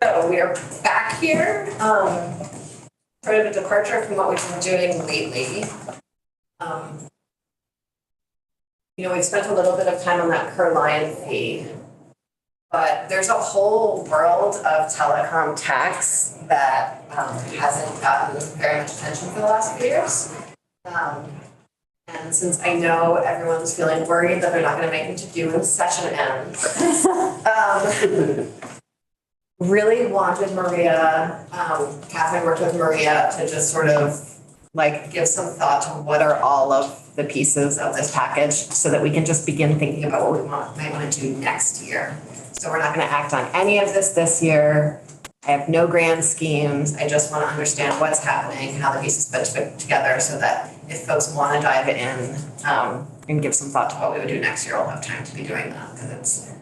So we are back here, sort of a departure from what we've been doing lately. We've spent a little bit of time on that per-line fee, but there's a whole world of telecom tax that hasn't gotten very much attention for the last few years. And since I know everyone's feeling worried that they're not going to make it to do when the session ends, really wanted Maria, Catherine worked with Maria to just sort of give some thought to what are all of the pieces of this package so that we can just begin thinking about what we might want to do next year. So we're not going to act on any of this year. I have no grand schemes. I just want to understand what's happening, how the pieces fit together so that if folks want to dive in and give some thought to what we would do next year, we'll have time to be doing that because it's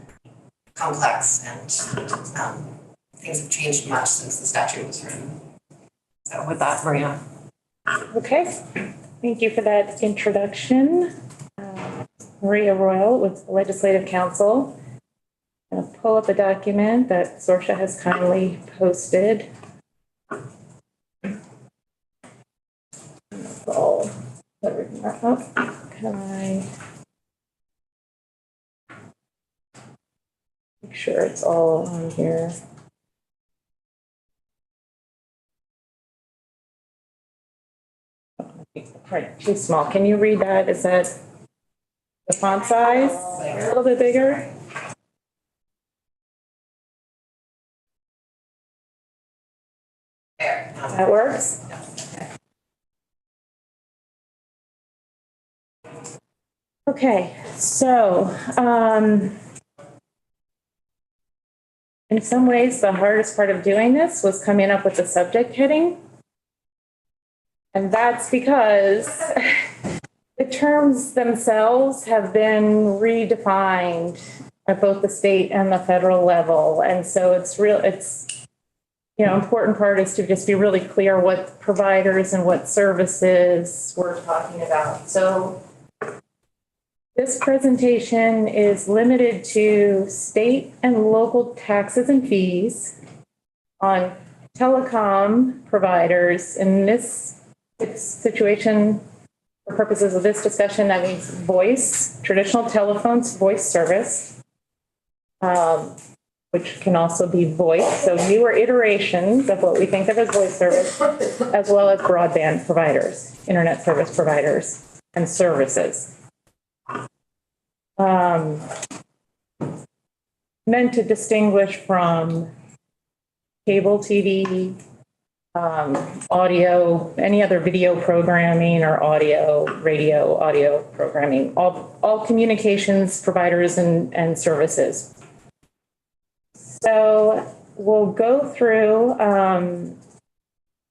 complex and things have changed much since the statute was written. So with that, Maria. Okay, thank you for that introduction. Maria Royal with Legislative Council. I'm going to pull up a document that Sorcia has kindly posted. Oh, can I make sure it's all on here? Right, too small. Can you read that? Is that the font size? A little bit bigger? There. That works? Okay, so in some ways, the hardest part of doing this was coming up with the subject heading. And that's because the terms themselves have been redefined at both the state and the federal level. And so important part is to just be really clear what providers and what services we're talking about. So this presentation is limited to state and local taxes and fees on telecom providers. In this situation, for purposes of this discussion, that means voice, traditional telephones, voice service, which can also be voice. So newer iterations of what we think of as voice service, as well as broadband providers, internet service providers, and services. Meant to distinguish from cable TV, audio, any other video programming or radio, audio programming, all communications providers and services. So we'll go through,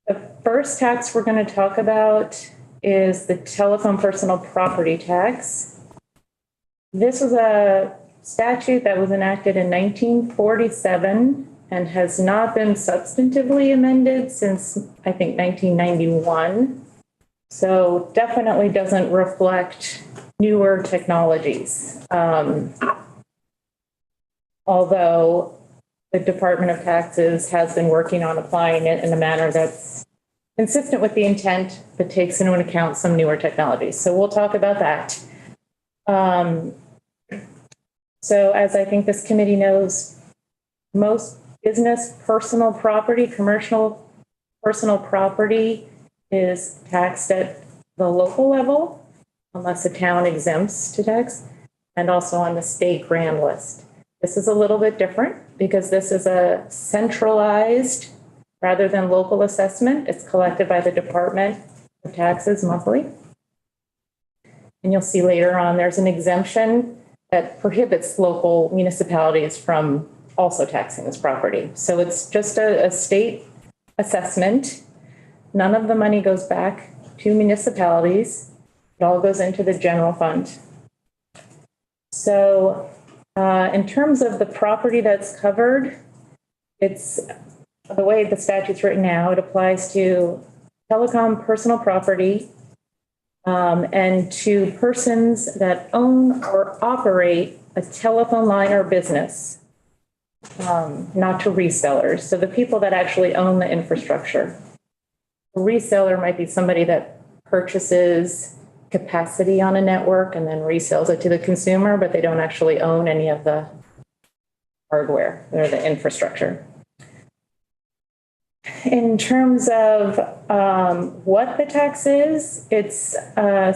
the first tax we're going to talk about is the telephone personal property tax. This was a statute that was enacted in 1947 and has not been substantively amended since, I think, 1991. So definitely doesn't reflect newer technologies. Although the Department of Taxes has been working on applying it in a manner that's consistent with the intent, but takes into account some newer technologies. So we'll talk about that. So as I think this committee knows, most business personal property, commercial personal property is taxed at the local level, unless a town exempts to tax, and also on the state grand list. This is a little bit different because this is a centralized rather than local assessment. It's collected by the Department of Taxes monthly. And you'll see later on there's an exemption that prohibits local municipalities from also taxing this property. So it's just a state assessment. None of the money goes back to municipalities. It all goes into the general fund. So in terms of the property that's covered, it's the way the statute's written now, it applies to telecom personal property and to persons that own or operate a telephone line or business not to resellers. So the people that actually own the infrastructure. A reseller might be somebody that purchases capacity on a network and then resells it to the consumer, but they don't actually own any of the hardware or the infrastructure. In terms of what the tax is, it's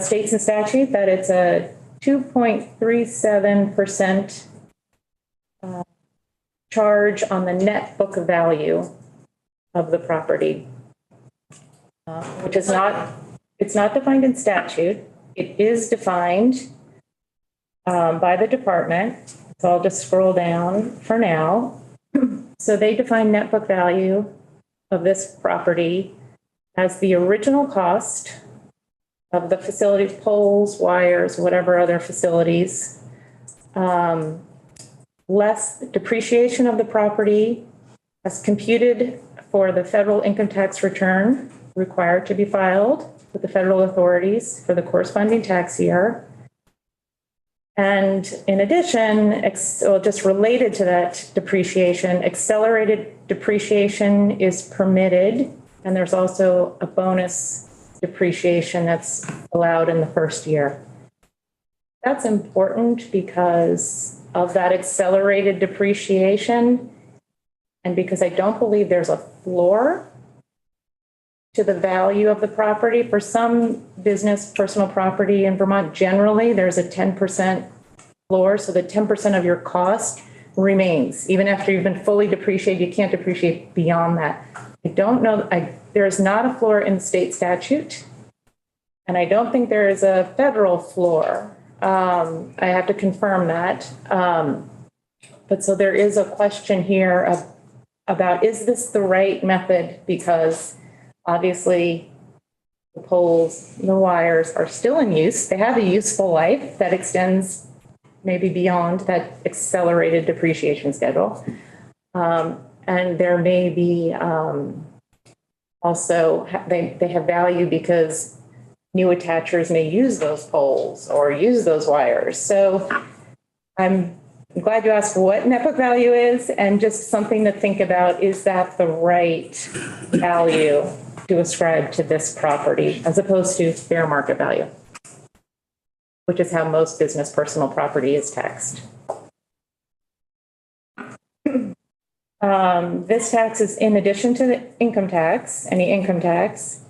states and statute that it's a 2.37% charge on the net book value of the property, which is not, it's not defined in statute. It is defined by the department. So I'll just scroll down for now. So they define net book value of this property as the original cost of the facilities, poles, wires, whatever other facilities, less depreciation of the property as computed for the federal income tax return required to be filed with the federal authorities for the corresponding tax year. And in addition, just related to that depreciation, accelerated depreciation is permitted, and there's also a bonus depreciation that's allowed in the first year. That's important because of that accelerated depreciation, and because I don't believe there's a floor to the value of the property. For some business personal property in Vermont, generally, there's a 10% floor, so the 10% of your cost remains. Even after you've been fully depreciated, you can't depreciate beyond that. I don't know, there is not a floor in state statute, and I don't think there is a federal floor. I have to confirm that. But so there is a question here about, is this the right method? Because obviously the poles, the wires are still in use. They have a useful life that extends maybe beyond that accelerated depreciation schedule. And there may be also, they have value because new attachers may use those poles or use those wires. So I'm glad you asked what net book value is, and just something to think about, is that the right value to ascribe to this property as opposed to fair market value, which is how most business personal property is taxed. This tax is in addition to the income tax, any income tax.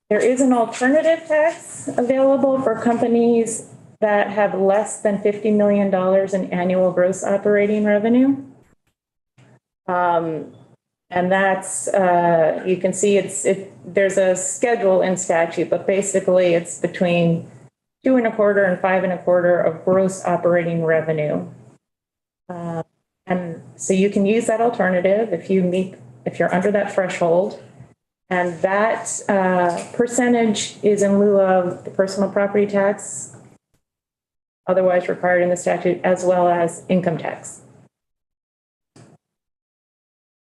There is an alternative tax available for companies that have less than $50 million in annual gross operating revenue. And that's, you can see there's a schedule in statute, but basically it's between 2.25% and 5.25% of gross operating revenue. And so you can use that alternative if you're under that threshold. And that percentage is in lieu of the personal property tax, otherwise required in the statute, as well as income tax.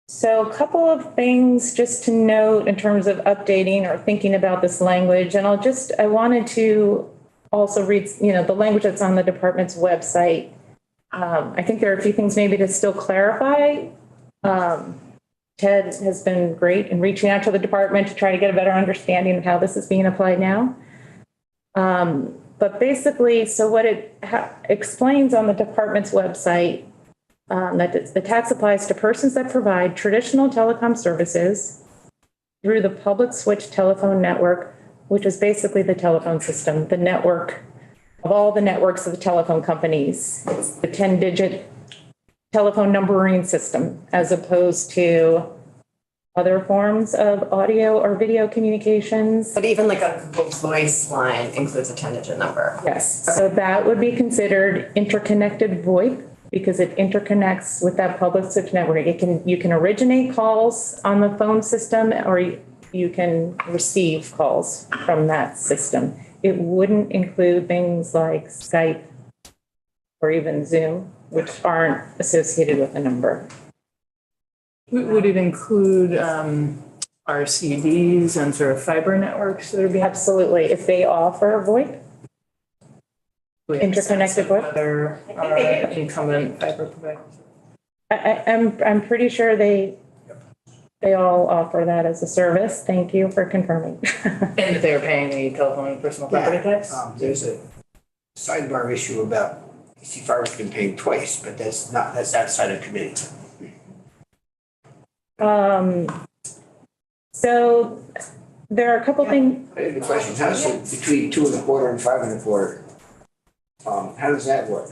So a couple of things just to note in terms of updating or thinking about this language. And I wanted to also read, the language that's on the department's website. I think there are a few things maybe to still clarify. Ted has been great in reaching out to the department to try to get a better understanding of how this is being applied now. But basically, so what it explains on the department's website, that the tax applies to persons that provide traditional telecom services through the public switch telephone network, which is basically the telephone system, the network of all the networks of the telephone companies. It's the 10-digit telephone numbering system, as opposed to other forms of audio or video communications. But even like a Google Voice line includes a 10-digit number. Yes, so that would be considered interconnected VoIP because it interconnects with that public switch network. You can originate calls on the phone system, or you can receive calls from that system. It wouldn't include things like Skype or even Zoom, which aren't associated with a number. Would it include RCDs and sort of fiber networks that are being? Absolutely. If they offer VoIP, interconnected VoIP. Other incumbent fiber providers. I'm pretty sure they all offer that as a service. Thank you for confirming. And that they were paying the telephone and personal property tax? There's a sidebar issue about EC Fiber's been paying twice, but that's outside of committee. So there are a couple things. I had a question, how's it between 2.25 and 5.25? How does that work?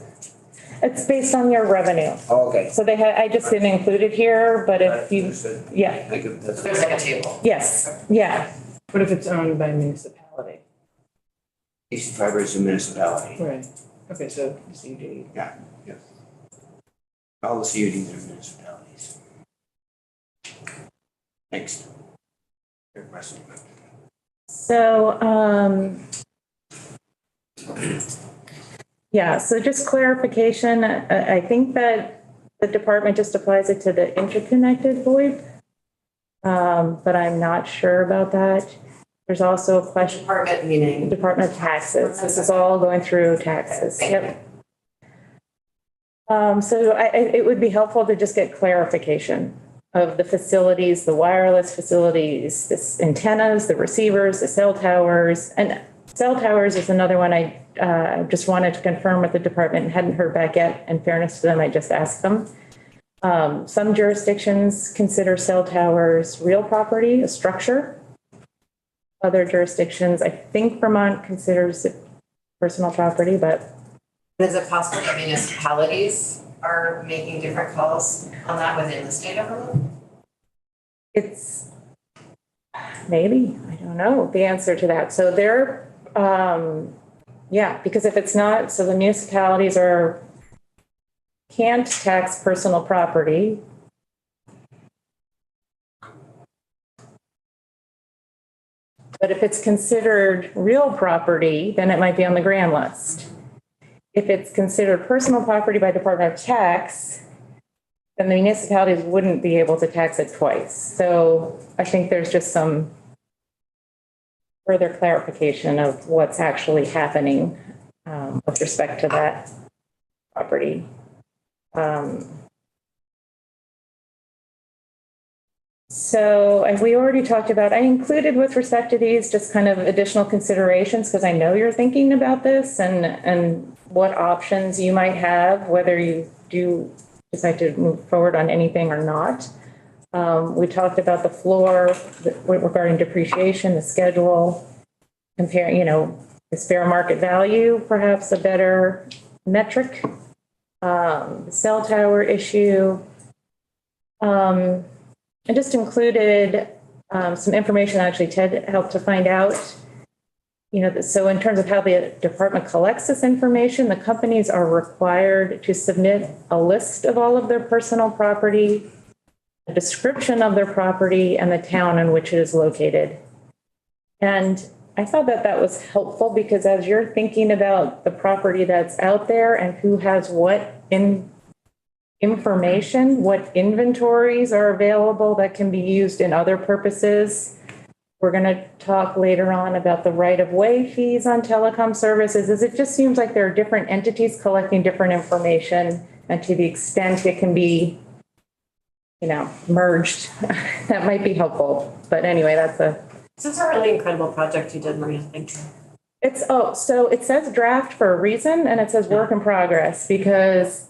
It's based on your revenue. Oh, okay. So I just didn't include it here, but if you, yeah, There's like a table. yes, yeah. What if it's owned by a municipality? EC Fiber is a municipality. Right. Okay, so CUD. Yeah. All the CUDs are municipalities. Next. Good question. So, yeah, so just clarification, I think that the department just applies it to the interconnected VoIP. But I'm not sure about that. There's also a question, Department meaning. Department of Taxes. This is all going through taxes. Yep. So it would be helpful to just get clarification of the facilities, the wireless facilities, the antennas, the receivers, the cell towers. And cell towers is another one I just wanted to confirm with the department and hadn't heard back yet. In fairness to them, I just asked them. Some jurisdictions consider cell towers real property, a structure. Other jurisdictions, I think Vermont considers it personal property, but Is it possible that municipalities are making different calls on that within the state of Vermont? it's maybe, I don't know the answer to that. So they're, yeah, because if it's not, so the municipalities can't tax personal property. But if it's considered real property, then it might be on the grand list. If it's considered personal property by Department of Tax, then the municipalities wouldn't be able to tax it twice. So I think there's just some further clarification of what's actually happening with respect to that property. So we already talked about, I included with respect to these, just kind of additional considerations, because I know you're thinking about this and what options you might have, whether you do decide to move forward on anything or not. We talked about the floor regarding depreciation, the schedule, comparing, is fair market value perhaps a better metric? The cell tower issue. I just included some information actually Ted helped to find out. So in terms of how the department collects this information, the companies are required to submit a list of all of their personal property, a description of their property, and the town in which it is located. And I thought that was helpful because as you're thinking about the property that's out there and who has what information, what inventories are available that can be used in other purposes. We're going to talk later on about the right-of-way fees on telecom services. It just seems like there are different entities collecting different information, and to the extent it can be, merged, that might be helpful. But anyway, This is a really incredible project you did, Maria. Thank you. so it says draft for a reason, and it says work in progress because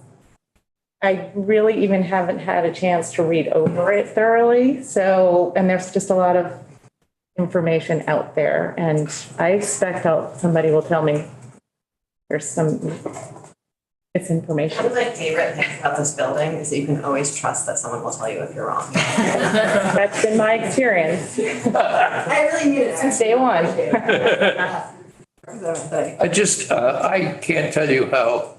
I really even haven't had a chance to read over it thoroughly. So, and there's just a lot of information out there. And I expect somebody will tell me it's information. One of my favorite things about this building is that you can always trust that someone will tell you if you're wrong. That's been my experience I really mean it. since day one. I can't tell you how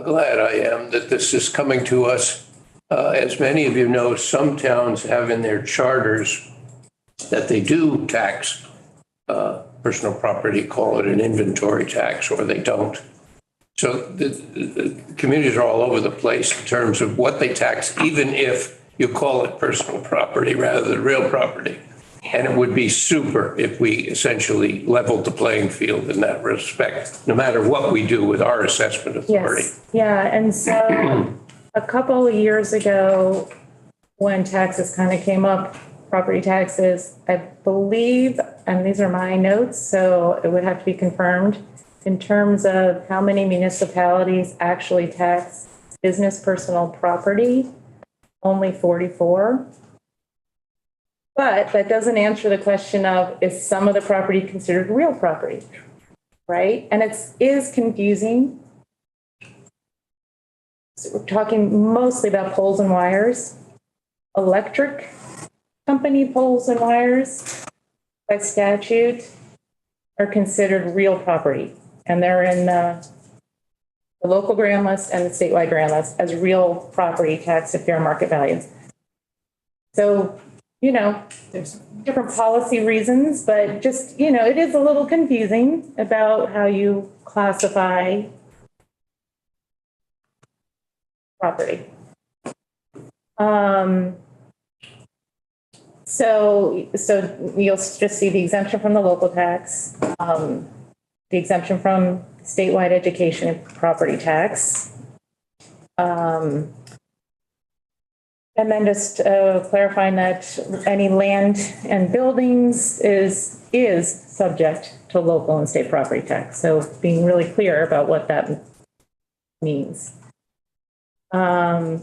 glad I am that this is coming to us. As many of you know, some towns have in their charters that they do tax personal property, call it an inventory tax, or they don't. So the communities are all over the place in terms of what they tax, even if you call it personal property rather than real property. And it would be super if we essentially leveled the playing field in that respect, no matter what we do with our assessment authority. Yes, yeah, and so a couple of years ago, when taxes kind of came up, property taxes, I believe, and these are my notes, so it would have to be confirmed, in terms of how many municipalities actually tax business personal property, only 44. But that doesn't answer the question of, is some of the property considered real property, right? And it is confusing. So we're talking mostly about poles and wires. Electric company poles and wires by statute are considered real property. And they're in the local grand list and the statewide grand list as real property taxed at fair market values. So, there's different policy reasons, but just, it is a little confusing about how you classify property. So you'll just see the exemption from the local tax, the exemption from statewide education and property tax. And then just clarifying that any land and buildings is subject to local and state property tax. So being really clear about what that means. I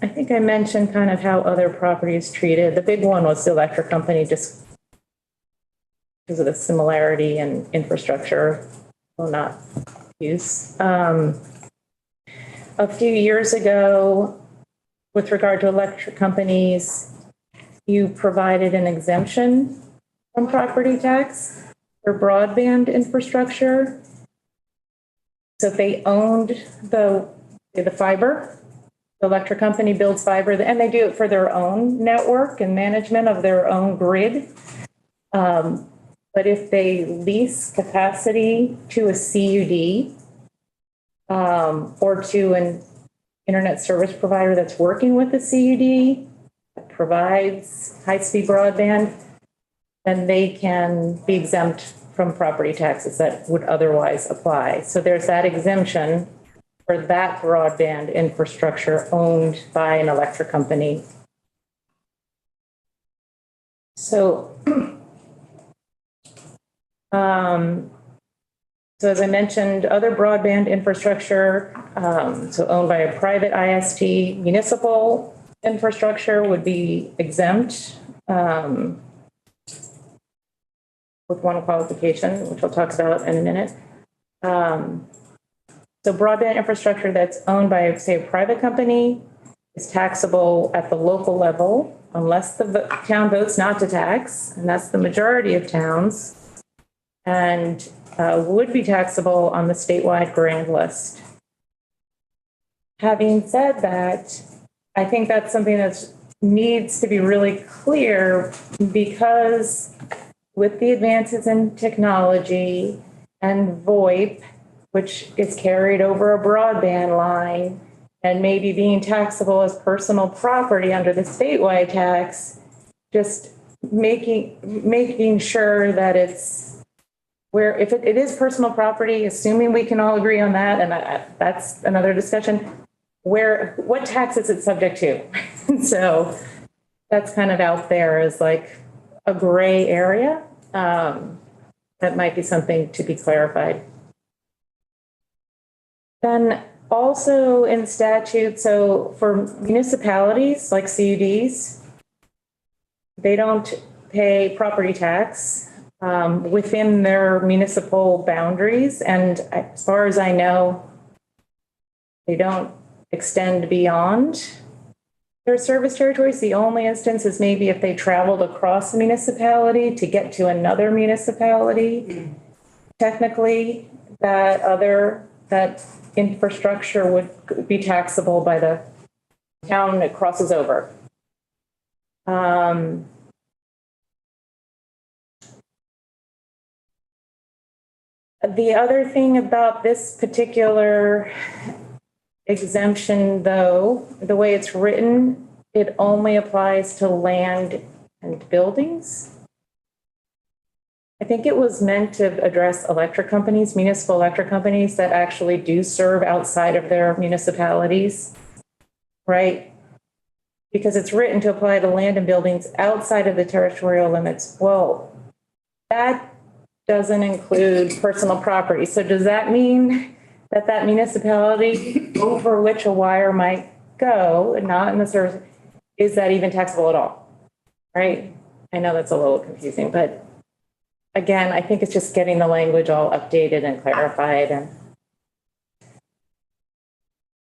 think I mentioned kind of how other property is treated. The big one was the electric company, just because of the similarity in infrastructure, well, not use. A few years ago, with regard to electric companies, you provided an exemption from property tax for broadband infrastructure. So if they owned the fiber, the electric company builds fiber, and they do it for their own network and management of their own grid. But if they lease capacity to a CUD or to an internet service provider that's working with the CUD, that provides high-speed broadband, then they can be exempt from property taxes that would otherwise apply. So there's that exemption for that broadband infrastructure owned by an electric company. So, so as I mentioned, other broadband infrastructure, so owned by a private ISP, municipal infrastructure would be exempt with one qualification, which I'll talk about in a minute. So broadband infrastructure that's owned by, say, a private company is taxable at the local level unless the town votes not to tax, and that's the majority of towns, and would be taxable on the statewide grand list. Having said that, I think that's something that needs to be really clear, because with the advances in technology and VoIP, which is carried over a broadband line and maybe being taxable as personal property under the statewide tax, just making sure that it's where, if it is personal property, assuming we can all agree on that, and that's another discussion, what tax is it subject to? So that's kind of out there as like a gray area. That might be something to be clarified. Then also in statute, so for municipalities like CUDs, they don't pay property tax within their municipal boundaries. And as far as I know, they don't extend beyond their service territories. The only instance is maybe if they traveled across a municipality to get to another municipality. Technically, that infrastructure would be taxable by the town it crosses over. The other thing about this particular exemption, though, the way it's written, it only applies to land and buildings. I think it was meant to address electric companies, municipal electric companies that actually do serve outside of their municipalities, right? Because it's written to apply to land and buildings outside of the territorial limits. Well, that doesn't include personal property. So does that mean that that municipality over which a wire might go, not in the service, is that even taxable at all? Right? I know that's a little confusing, but again, I think it's just getting the language all updated and clarified. And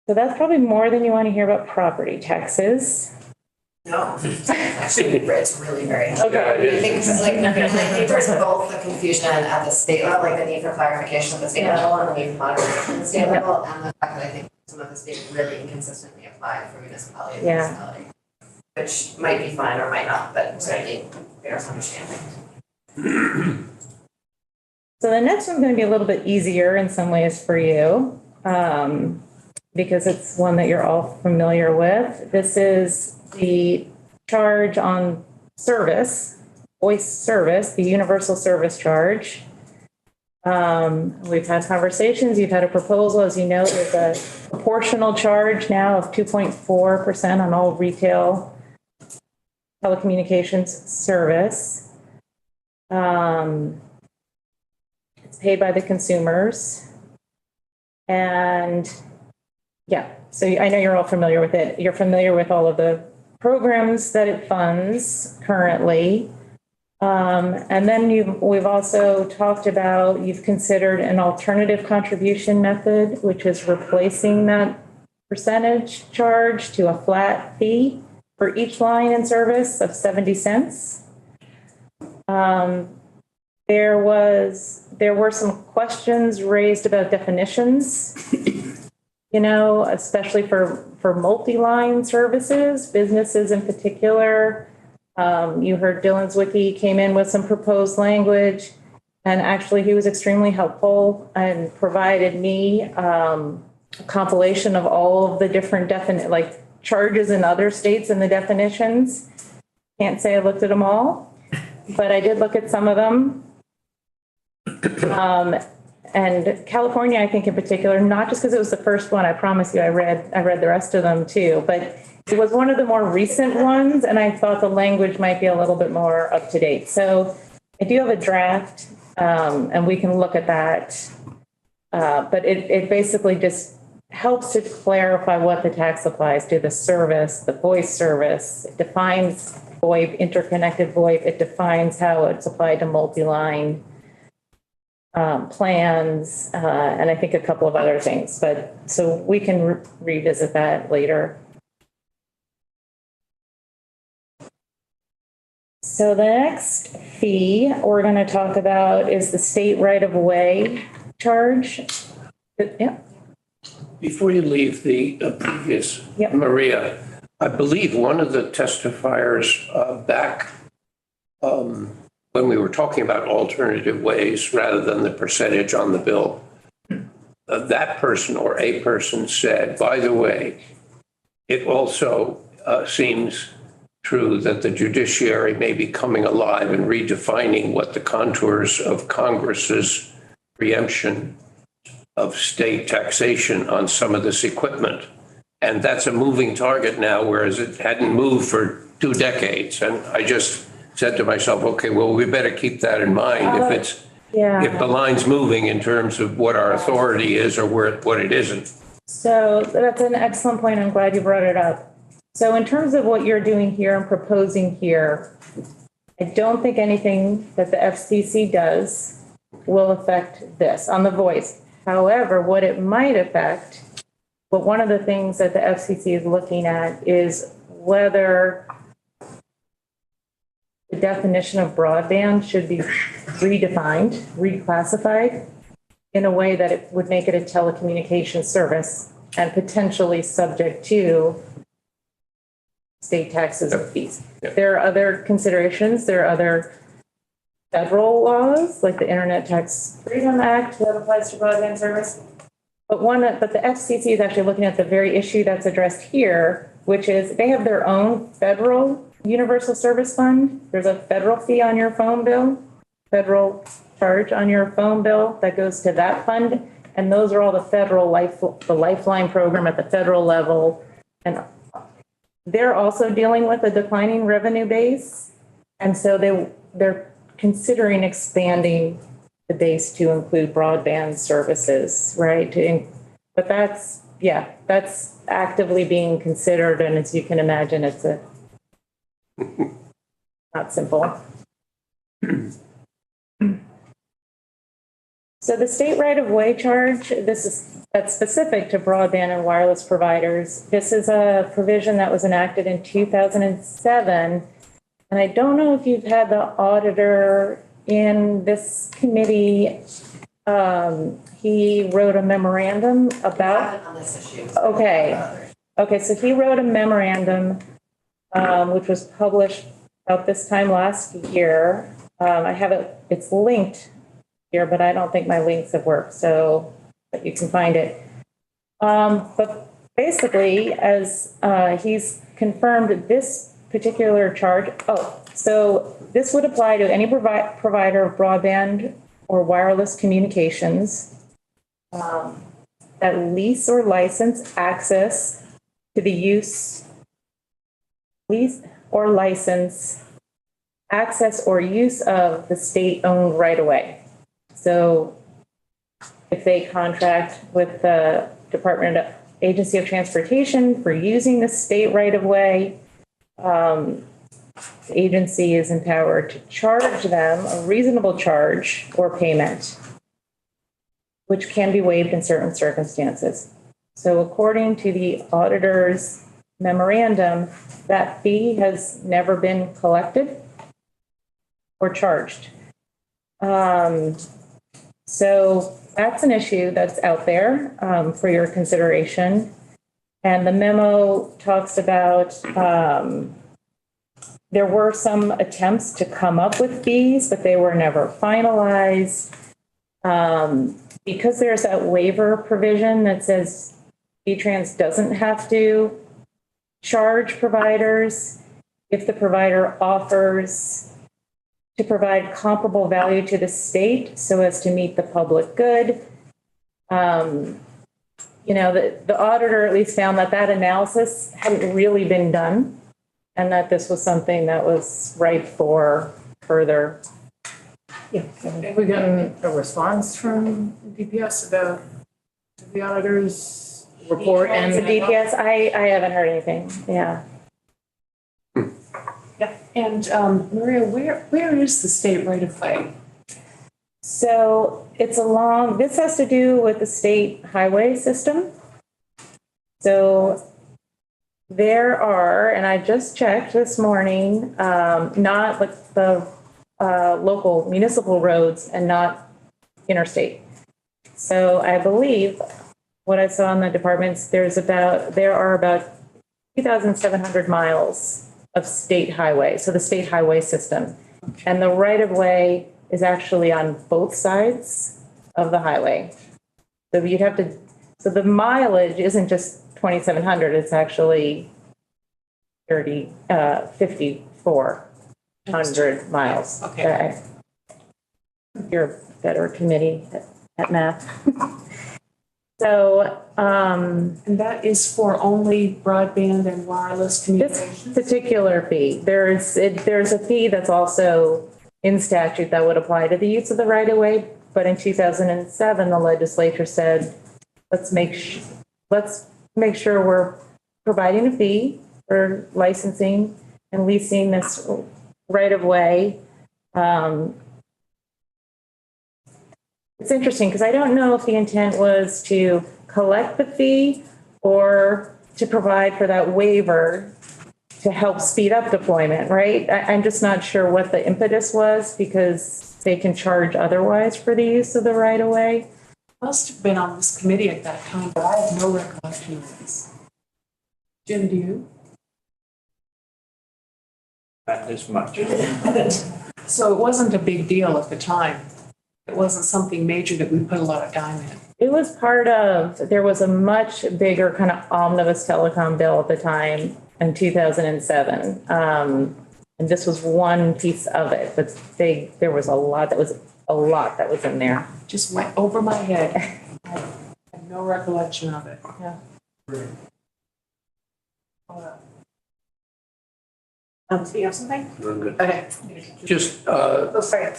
so that's probably more than you want to hear about property taxes. No, actually, it's really very helpful. Yeah, it I is. think, I think there's both the confusion at the state level, like the need for clarification at the state level and the need for moderation at the state level, and the fact that I think some of this being really inconsistently applied from municipality to municipality. Which might be fine or might not, but certainly bears understanding. So the next one's going to be a little bit easier in some ways for you, because it's one that you're all familiar with. This is the charge on service, voice service, the universal service charge. We've had conversations, you've had a proposal, as you know, there's a proportional charge now of 2.4% on all retail telecommunications service. It's paid by the consumers. And yeah, so I know you're all familiar with it. You're familiar with all of the programs that it funds currently. And then we've also talked about, you've considered an alternative contribution method, which is replacing that percentage charge to a flat fee for each line in service of 70 cents. There were some questions raised about definitions, especially for multi-line services, businesses in particular. You heard Dylan Zwicky came in with some proposed language, and actually he was extremely helpful and provided me a compilation of all of the different charges in other states and the definitions. Can't say I looked at them all, but I did look at some of them. And California, I think in particular, not just because it was the first one, I promise you, I read the rest of them too, but it was one of the more recent ones, and I thought the language might be a little bit more up to date. So I do have a draft, and we can look at that. But it basically just helps to clarify what the tax applies to, the service, the voice service. It defines VoIP, interconnected VoIP. It defines how it's applied to multi-line plans, and I think a couple of other things. But so we can revisit that later. So the next fee we're going to talk about is the state right-of-way charge. Yeah. Before you leave the previous, Yep. Maria, I believe one of the testifiers back when we were talking about alternative ways rather than the percentage on the bill, that person or a person said, by the way, it also seems true that the judiciary may be coming alive and redefining what the contours of Congress's preemption of state taxation on some of this equipment. And that's a moving target now, whereas it hadn't moved for 2 decades. And I just said to myself, okay, well, we better keep that in mind if the line's moving in terms of what our authority is or what it isn't. So that's an excellent point. I'm glad you brought it up. So in terms of what you're doing here and proposing here, I don't think anything that the FCC does will affect this on the voice. However, what it might affect, but one of the things that the FCC is looking at is whether the definition of broadband should be redefined, reclassified in a way that it would make it a telecommunications service and potentially subject to state taxes and fees. Yeah. There are other considerations. There are other federal laws, like the Internet Tax Freedom Act that applies to broadband service. But the FCC is actually looking at the very issue that's addressed here, which is they have their own federal universal service fund. There's a federal fee on your phone bill. federal charge on your phone bill that goes to that fund. And those are all the the Lifeline program at the federal level. And they're also dealing with a declining revenue base. And so they're considering expanding the base to include broadband services, right? But that's actively being considered. And as you can imagine, it's not simple. So the state right-of-way charge, that's specific to broadband and wireless providers. This is a provision that was enacted in 2007. And I don't know if you've had the auditor in this committee. He wrote a memorandum about. On this issue. Okay. Okay, so he wrote a memorandum, which was published about this time last year. I have it's linked here, but I don't think my links have worked, so but you can find it. But basically, as he's confirmed this particular charge, so this would apply to any provider of broadband or wireless communications that lease or license access to the use or use of the state-owned right-of-way. So if they contract with the Agency of Transportation for using the state right-of-way, the agency is empowered to charge them a reasonable charge or payment, which can be waived in certain circumstances. So according to the auditor's memorandum, that fee has never been collected or charged. So that's an issue that's out there for your consideration. And the memo talks about there were some attempts to come up with fees, but they were never finalized. Because there's that waiver provision that says V-Trans doesn't have to charge providers if the provider offers to provide comparable value to the state so as to meet the public good. The auditor at least found that analysis hadn't really been done and that this was something that was ripe for further. Have we gotten a response from DPS about the auditor's report and The DPS, I haven't heard anything, yeah. Yeah, and Maria, where is the state right of way? So this has to do with the state highway system. So there are, and I just checked this morning, not like the local municipal roads and not interstate. So I believe what I saw in the departments, there are about 2,700 miles of state highway, so the state highway system. And the right of way is actually on both sides of the highway. So the mileage isn't just 2,700, it's actually 5,400 miles. Okay. You're a better committee at math. So, And that is for only broadband and wireless this communications? particular fee, there's a fee that's also in statute that would apply to the use of the right of way. But in 2007, the legislature said, let's make sure we're providing a fee for licensing and leasing this right of way. It's interesting because I don't know if the intent was to collect the fee or to provide for that waiver to help speed up deployment, right? I'm just not sure what the impetus was because they can charge otherwise for the use of the right of way. Must have been on this committee at that time, but I have no recollection of this. Jim, do you? Not this much. So it wasn't a big deal at the time. It wasn't something major that we put a lot of time in. It was there was a much bigger kind of omnibus telecom bill at the time in 2007. And this was one piece of it, but there was a lot that was in there. Just went over my head. I have no recollection of it. Yeah. Do you have something? We're good. Okay. Just, Oh, sorry.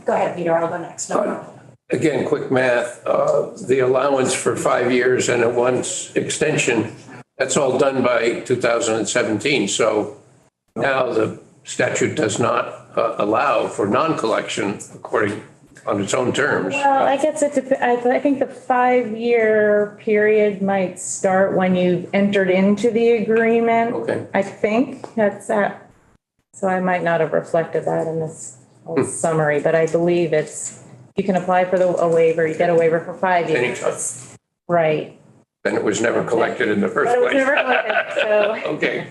Go ahead, Peter, I'll go next. No. again, quick math, the allowance for 5 years and a once extension, that's all done by 2017. So now the statute does not allow for non-collection according, on its own terms. Well, I guess I think the 5-year period might start when you entered into the agreement. Okay. I think that's that. So I might not have reflected that in this whole summary, but I believe you can apply for a waiver, you get a waiver for 5 years. Anytime. Right. Then it was never collected in the first But it was place. never collected, so. Okay.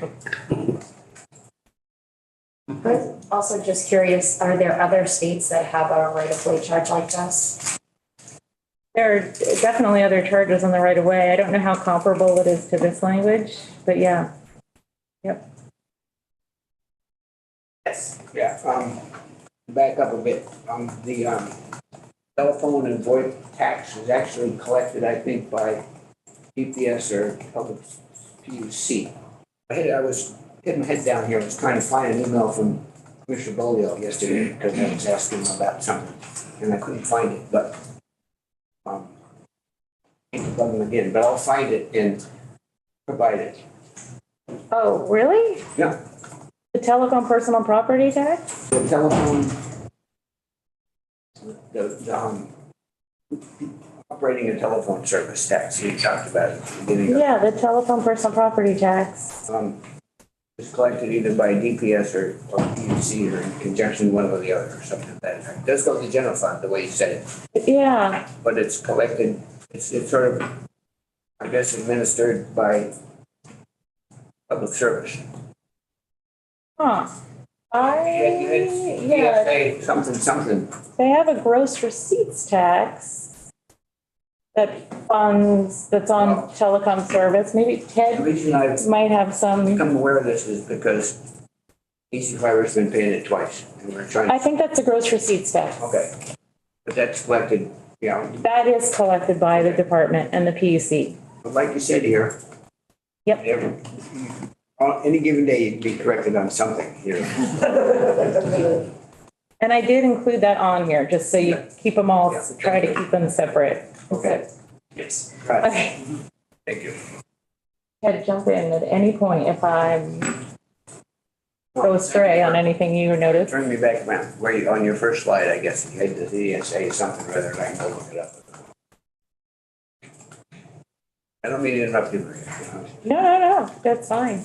I was also just curious, are there other states that have a right-of-way charge like this? There are definitely other charges on the right of way. I don't know how comparable it is to this language, but yeah. Yep. Yeah, back up a bit. The telephone and VoIP tax is actually collected, I think, by DPS or public PUC. I was hitting my head down here, I was trying to find an email from Commissioner Bolio yesterday because I was asking him about something and I couldn't find it, but I need to plug them again, but I'll find it and provide it. Oh, really? Yeah, The telecom personal property tax? the telephone, operating a telephone service tax, we talked about it at the beginning of Yeah, the telecom personal property tax. is collected either by DPS or PUC or in conjunction with one or the other or something like that. It does go to the general fund, the way you said it, Yeah, but it's collected, it's sort of, I guess, administered by public service. huh. Yeah, PSA something, they have a gross receipts tax that's on telecom service. Maybe the Ted reason I've might have some. become aware of this is because EC Fiber's been paying it twice and we're trying, I think that's a gross receipts tax. okay. But that's collected, you know, That is collected by the department and the PUC. but like you said here. Yep. On any given day, you'd be corrected on something, you know. And I did include that on here, just so you keep them all, Yeah. try to keep them separate. Okay. Yes. Right, Okay. thank you. Ted, jump in at any point if I go astray on anything you notice. Turn me back around, where you, on your first slide, I guess, you had the DSA something rather than I can go look it up. I don't mean to interrupt you, Maria. No, that's fine.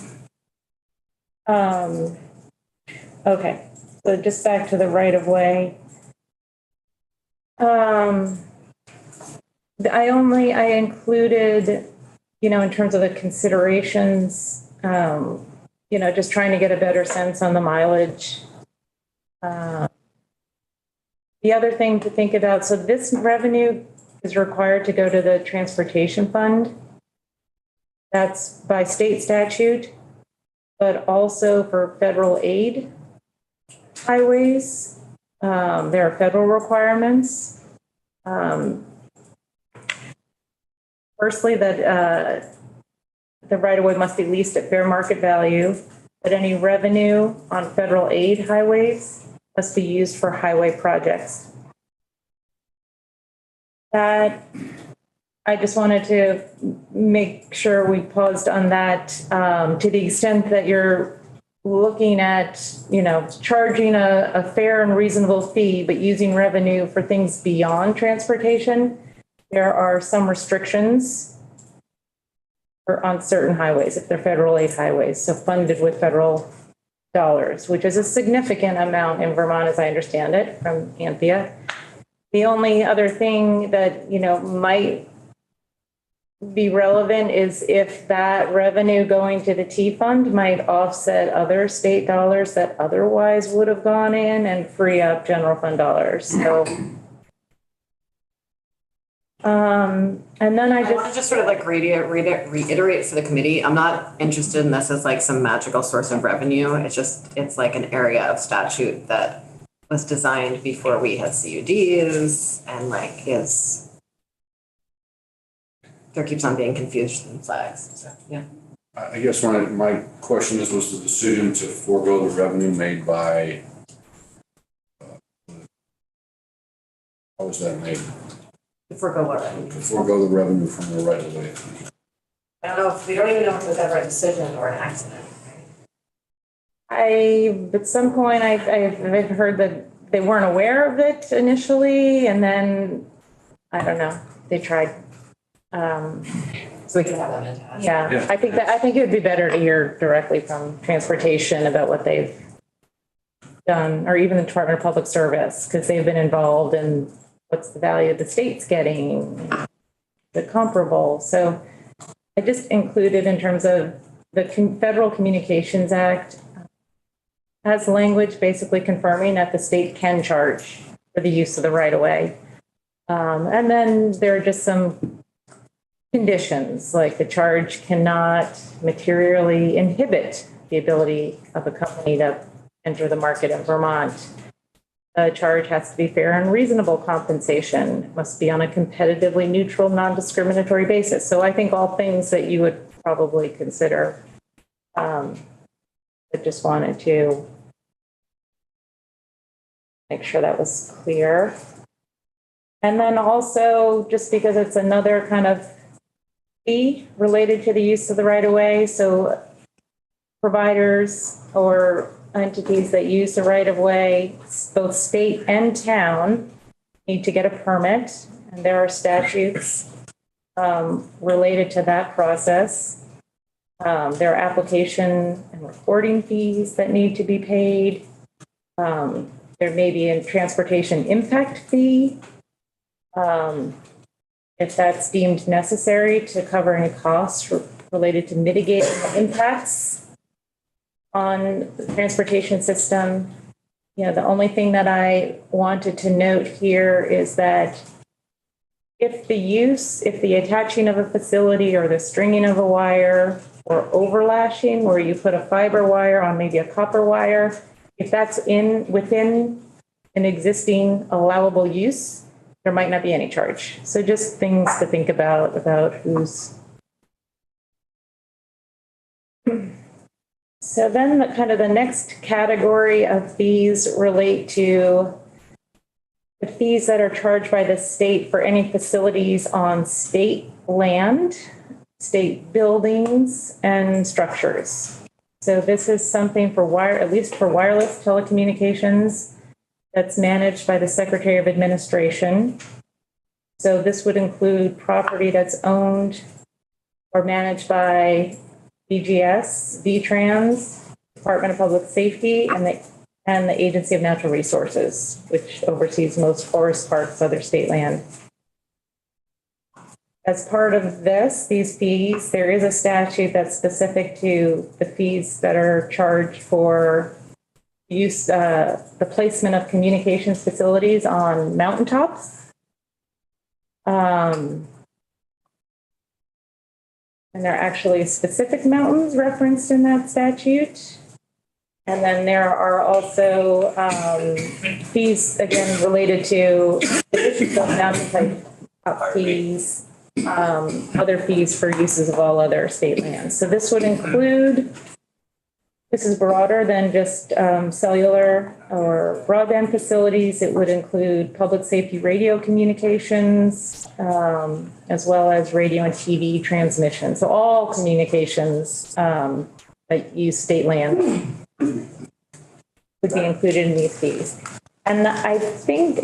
Okay, so just back to the right of way. I included, in terms of the considerations, just trying to get a better sense on the mileage. The other thing to think about, so this revenue is required to go to the transportation fund. That's by state statute, but also for federal aid highways. There are federal requirements. Firstly, that the right-of-way must be leased at fair market value, but any revenue on federal aid highways must be used for highway projects. That, I just wanted to make sure we paused on that, to the extent that you're looking at, charging a fair and reasonable fee, but using revenue for things beyond transportation. There are some restrictions on certain highways, if they're federal aid highways, so funded with federal dollars, which is a significant amount in Vermont, as I understand it, from Anthea. The only other thing that, might be relevant is if that revenue going to the T fund might offset other state dollars that otherwise would have gone in and free up general fund dollars. So And then I I want to just, just sort of like reiterate for the committee, I'm not interested in this as like some magical source of revenue. It's like an area of statute that was designed before we had CUDs and like there keeps on being confusion flags, so, yeah. I guess my question is, was the decision to forego the revenue made by, how was that made? Forgo what, To forego the revenue from the right of way? I don't know, we don't even know if it was ever a decision or an accident. at some point, I've heard that they weren't aware of it initially, and then, I don't know, they tried. So we can have them in touch. Yeah, I think it would be better to hear directly from transportation about what they've done, or even the Department of Public Service, because they've been involved in what's the value the state's getting, the comparable. So I just included in terms of the Federal Communications Act has language basically confirming that the state can charge for the use of the right of way. And then there are just some conditions, like the charge cannot materially inhibit the ability of a company to enter the market in Vermont. A charge has to be fair and reasonable compensation. It must be on a competitively neutral, non-discriminatory basis. So I think all things that you would probably consider. I just wanted to make sure that was clear. And then also, just because it's another kind of fee related to the use of the right of way. So providers or entities that use the right of way, both state and town, need to get a permit. And there are statutes related to that process. There are application and recording fees that need to be paid. There may be a transportation impact fee. If that's deemed necessary to cover any costs related to mitigating the impacts on the transportation system. You know, the only thing that I wanted to note here is that if the attaching of a facility or the stringing of a wire or overlashing where you put a fiber wire on maybe a copper wire, if that's within an existing allowable use, there might not be any charge. So just things to think about who's. So then the next category of fees relate to the fees that are charged by the state for any facilities on state land, state buildings, and structures. So this is something at least for wireless telecommunications, that's managed by the Secretary of Administration. So this would include property that's owned or managed by BGS, VTrans, Department of Public Safety, and the Agency of Natural Resources, which oversees most forest parks, other state land. As part of these fees, there is a statute that's specific to the fees that are charged for use, the placement of communications facilities on mountaintops. And there are actually specific mountains referenced in that statute. And then there are also fees, again, related to additional mountaintop fees, other fees for uses of all other state lands. So this would include, this is broader than just cellular or broadband facilities. It would include public safety radio communications, as well as radio and TV transmission. So all communications that use state land would be included in these fees. And I think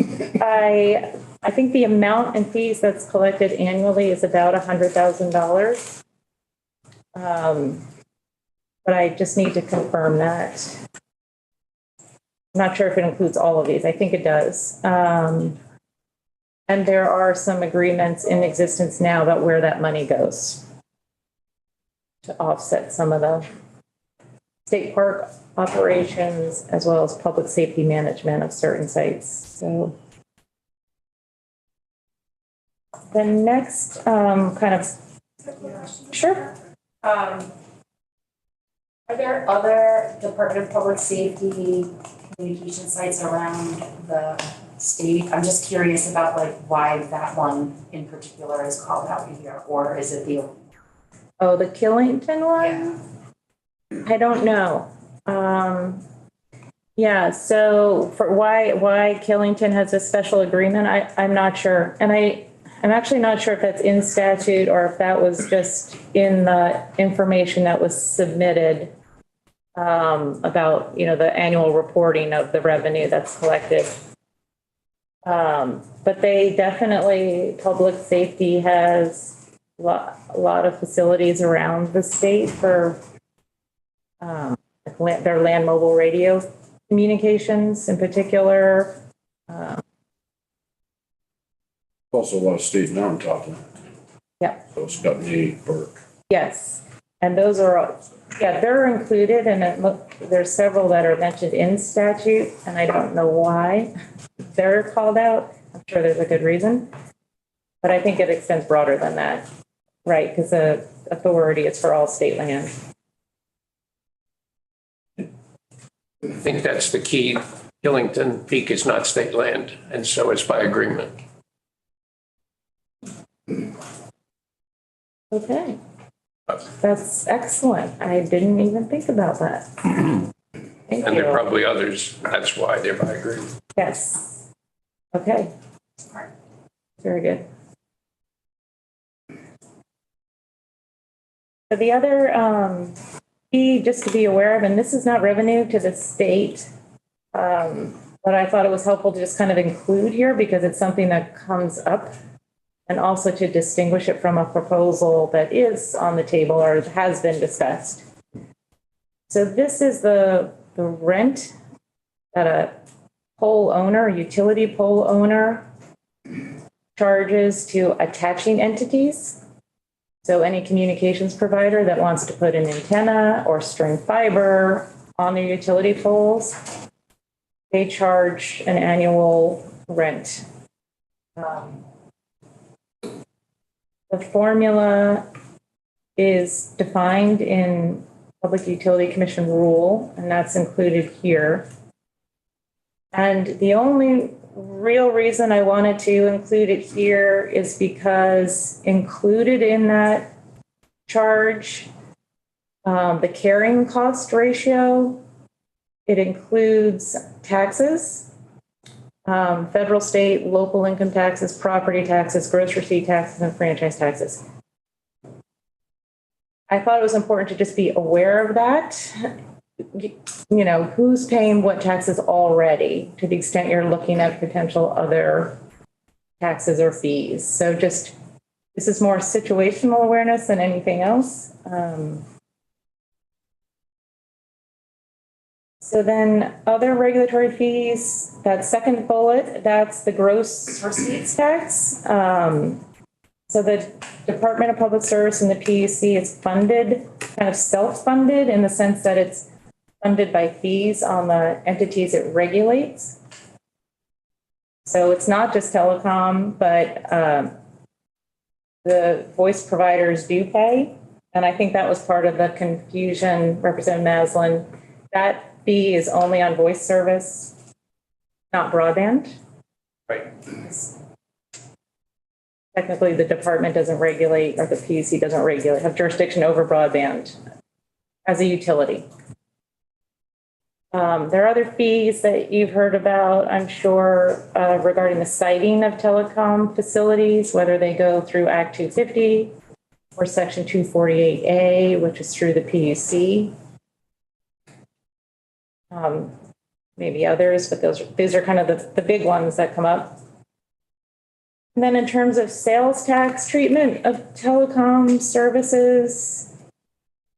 the amount in fees that's collected annually is about $100,000. But I just need to confirm that. I'm not sure if it includes all of these. I think it does. And there are some agreements in existence now about where that money goes to offset some of the state park operations as well as public safety management of certain sites. So The next, kind of, sure. Are there other Department of Public Safety communication sites around the state? I'm just curious about like why that one in particular is called out here, or is it the? Oh, the Killington one? I don't know. Yeah, so for why Killington has a special agreement, I'm not sure. And I'm actually not sure if that's in statute or if that was just in the information that was submitted about, the annual reporting of the revenue that's collected. But they definitely, public safety has a lot of facilities around the state for their land mobile radio communications in particular. Also a lot of state and mountain top land. Yeah. So Scotty, Burke. Yes, and those are, they're included, and there's several that are mentioned in statute, and I don't know why they're called out. I'm sure there's a good reason, but I think it extends broader than that, right? Because the authority is for all state land. I think that's the key. Killington Peak is not state land, and so it's by agreement. Okay. That's excellent. I didn't even think about that. Thank And there are you. probably others. That's why they're by agreement. Yes. Okay. Very good. So the other, just to be aware of, and this is not revenue to the state, but I thought it was helpful to just kind of include here because it's something that comes up, and also to distinguish it from a proposal that is on the table or has been discussed. So this is the rent that a pole owner, utility pole owner, charges to attaching entities. So any communications provider that wants to put an antenna or string fiber on their utility poles, they charge an annual rent. The formula is defined in Public Utility Commission rule, and that's included here. And the only real reason I wanted to include it here is because included in that charge, the carrying cost ratio, it includes taxes, federal, state, local income taxes, property taxes, gross receipt taxes, and franchise taxes. I thought it was important to just be aware of that. Who's paying what taxes already to the extent you're looking at potential other taxes or fees. So this is more situational awareness than anything else. So then other regulatory fees, that second bullet, that's the gross receipts tax. So the Department of Public Service and the PUC is funded, kind of self-funded in the sense that it's funded by fees on the entities it regulates. So it's not just telecom, but the voice providers do pay. And I think that was part of the confusion, Representative Maslin. That fee is only on voice service, not broadband. Right. Technically, the department doesn't regulate, or the PUC doesn't regulate, have jurisdiction over broadband as a utility. There are other fees that you've heard about, I'm sure, regarding the siting of telecom facilities, whether they go through Act 250 or Section 248A, which is through the PUC. Maybe others, but these are kind of the big ones that come up. And then in terms of sales tax treatment of telecom services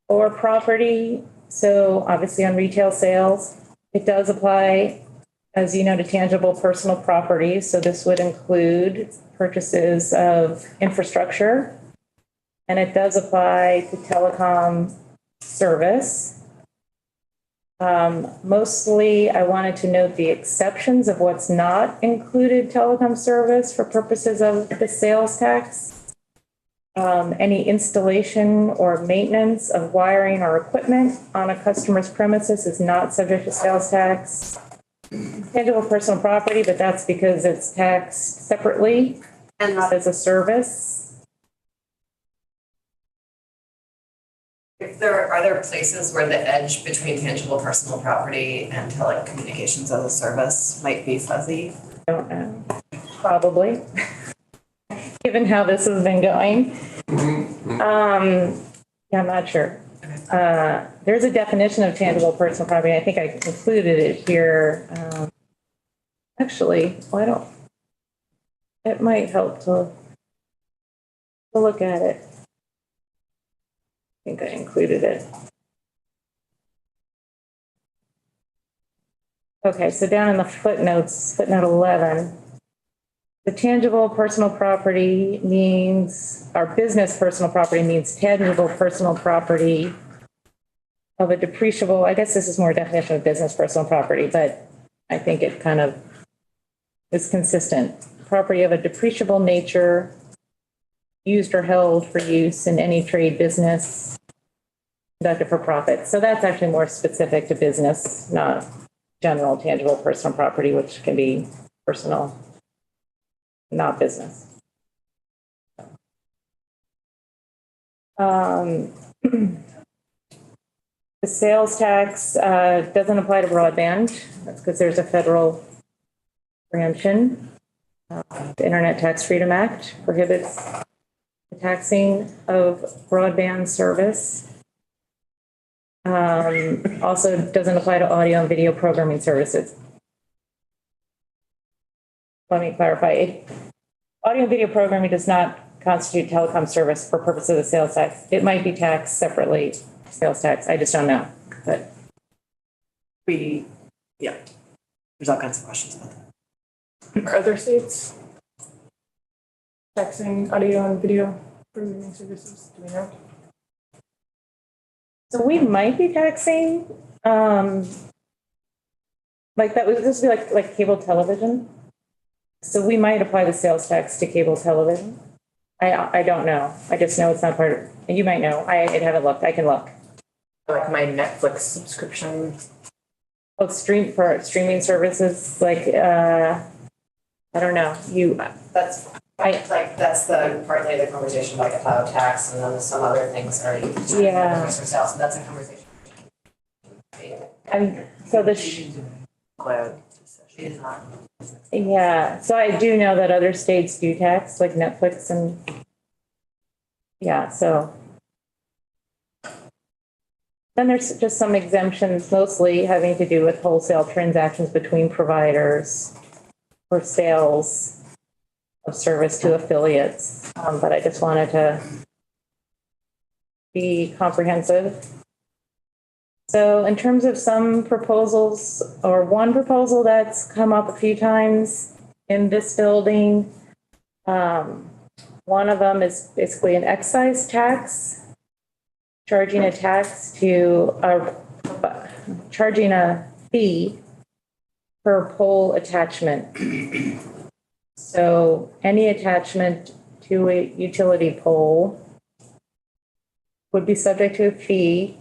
or property, so obviously on retail sales, it does apply, as you know, to tangible personal property. So this would include purchases of infrastructure, and it does apply to telecom service. Mostly, I wanted to note the exceptions of what's not included telecom service for purposes of the sales tax. Any installation or maintenance of wiring or equipment on a customer's premises is not subject to sales tax. Tangible personal property, but that's because it's taxed separately and not as a service. Are there places where the edge between tangible personal property and telecommunications as a service might be fuzzy? Don't know, probably, given how this has been going. Yeah, I'm not sure. There's a definition of tangible personal property. I think I included it here. Actually, it might help to look at it. I think I included it. Okay, so down in the footnotes, footnote 11, the tangible personal property means, our business personal property means tangible personal property of a depreciable, I guess this is more definition of business personal property, but I think it kind of is consistent. Property of a depreciable nature, used or held for use in any trade business, conducted for profit. So that's actually more specific to business, not general tangible personal property, which can be personal, not business. The sales tax doesn't apply to broadband. That's because there's a federal preemption. The Internet Tax Freedom Act prohibits the taxing of broadband service. Also doesn't apply to audio and video programming services. Let me clarify. Audio and video programming does not constitute telecom service for purposes of the sales tax. It might be taxed separately, sales tax. I just don't know. But There's all kinds of questions about that. Are other states taxing audio and video programming services? Do we know? so we might be taxing, like that would this be like cable television? So we might apply the sales tax to cable television. I don't know. I just know it's not part of, and you might know. I haven't looked. I can look. Like my Netflix subscription. Oh, streaming services, like, I don't know. That's the partly the conversation about the cloud tax, and then some other things are. Yeah. For sales, so that's a conversation. I mean, so Cloud is not. yeah, so I do know that other states do tax, like Netflix and, yeah, so. Then there's just some exemptions, mostly having to do with wholesale transactions between providers or sales of service to affiliates. But I just wanted to be comprehensive. So in terms of some proposals, or one proposal that's come up a few times in this building, one of them is basically an excise tax, charging a fee per pole attachment. So any attachment to a utility pole would be subject to a fee.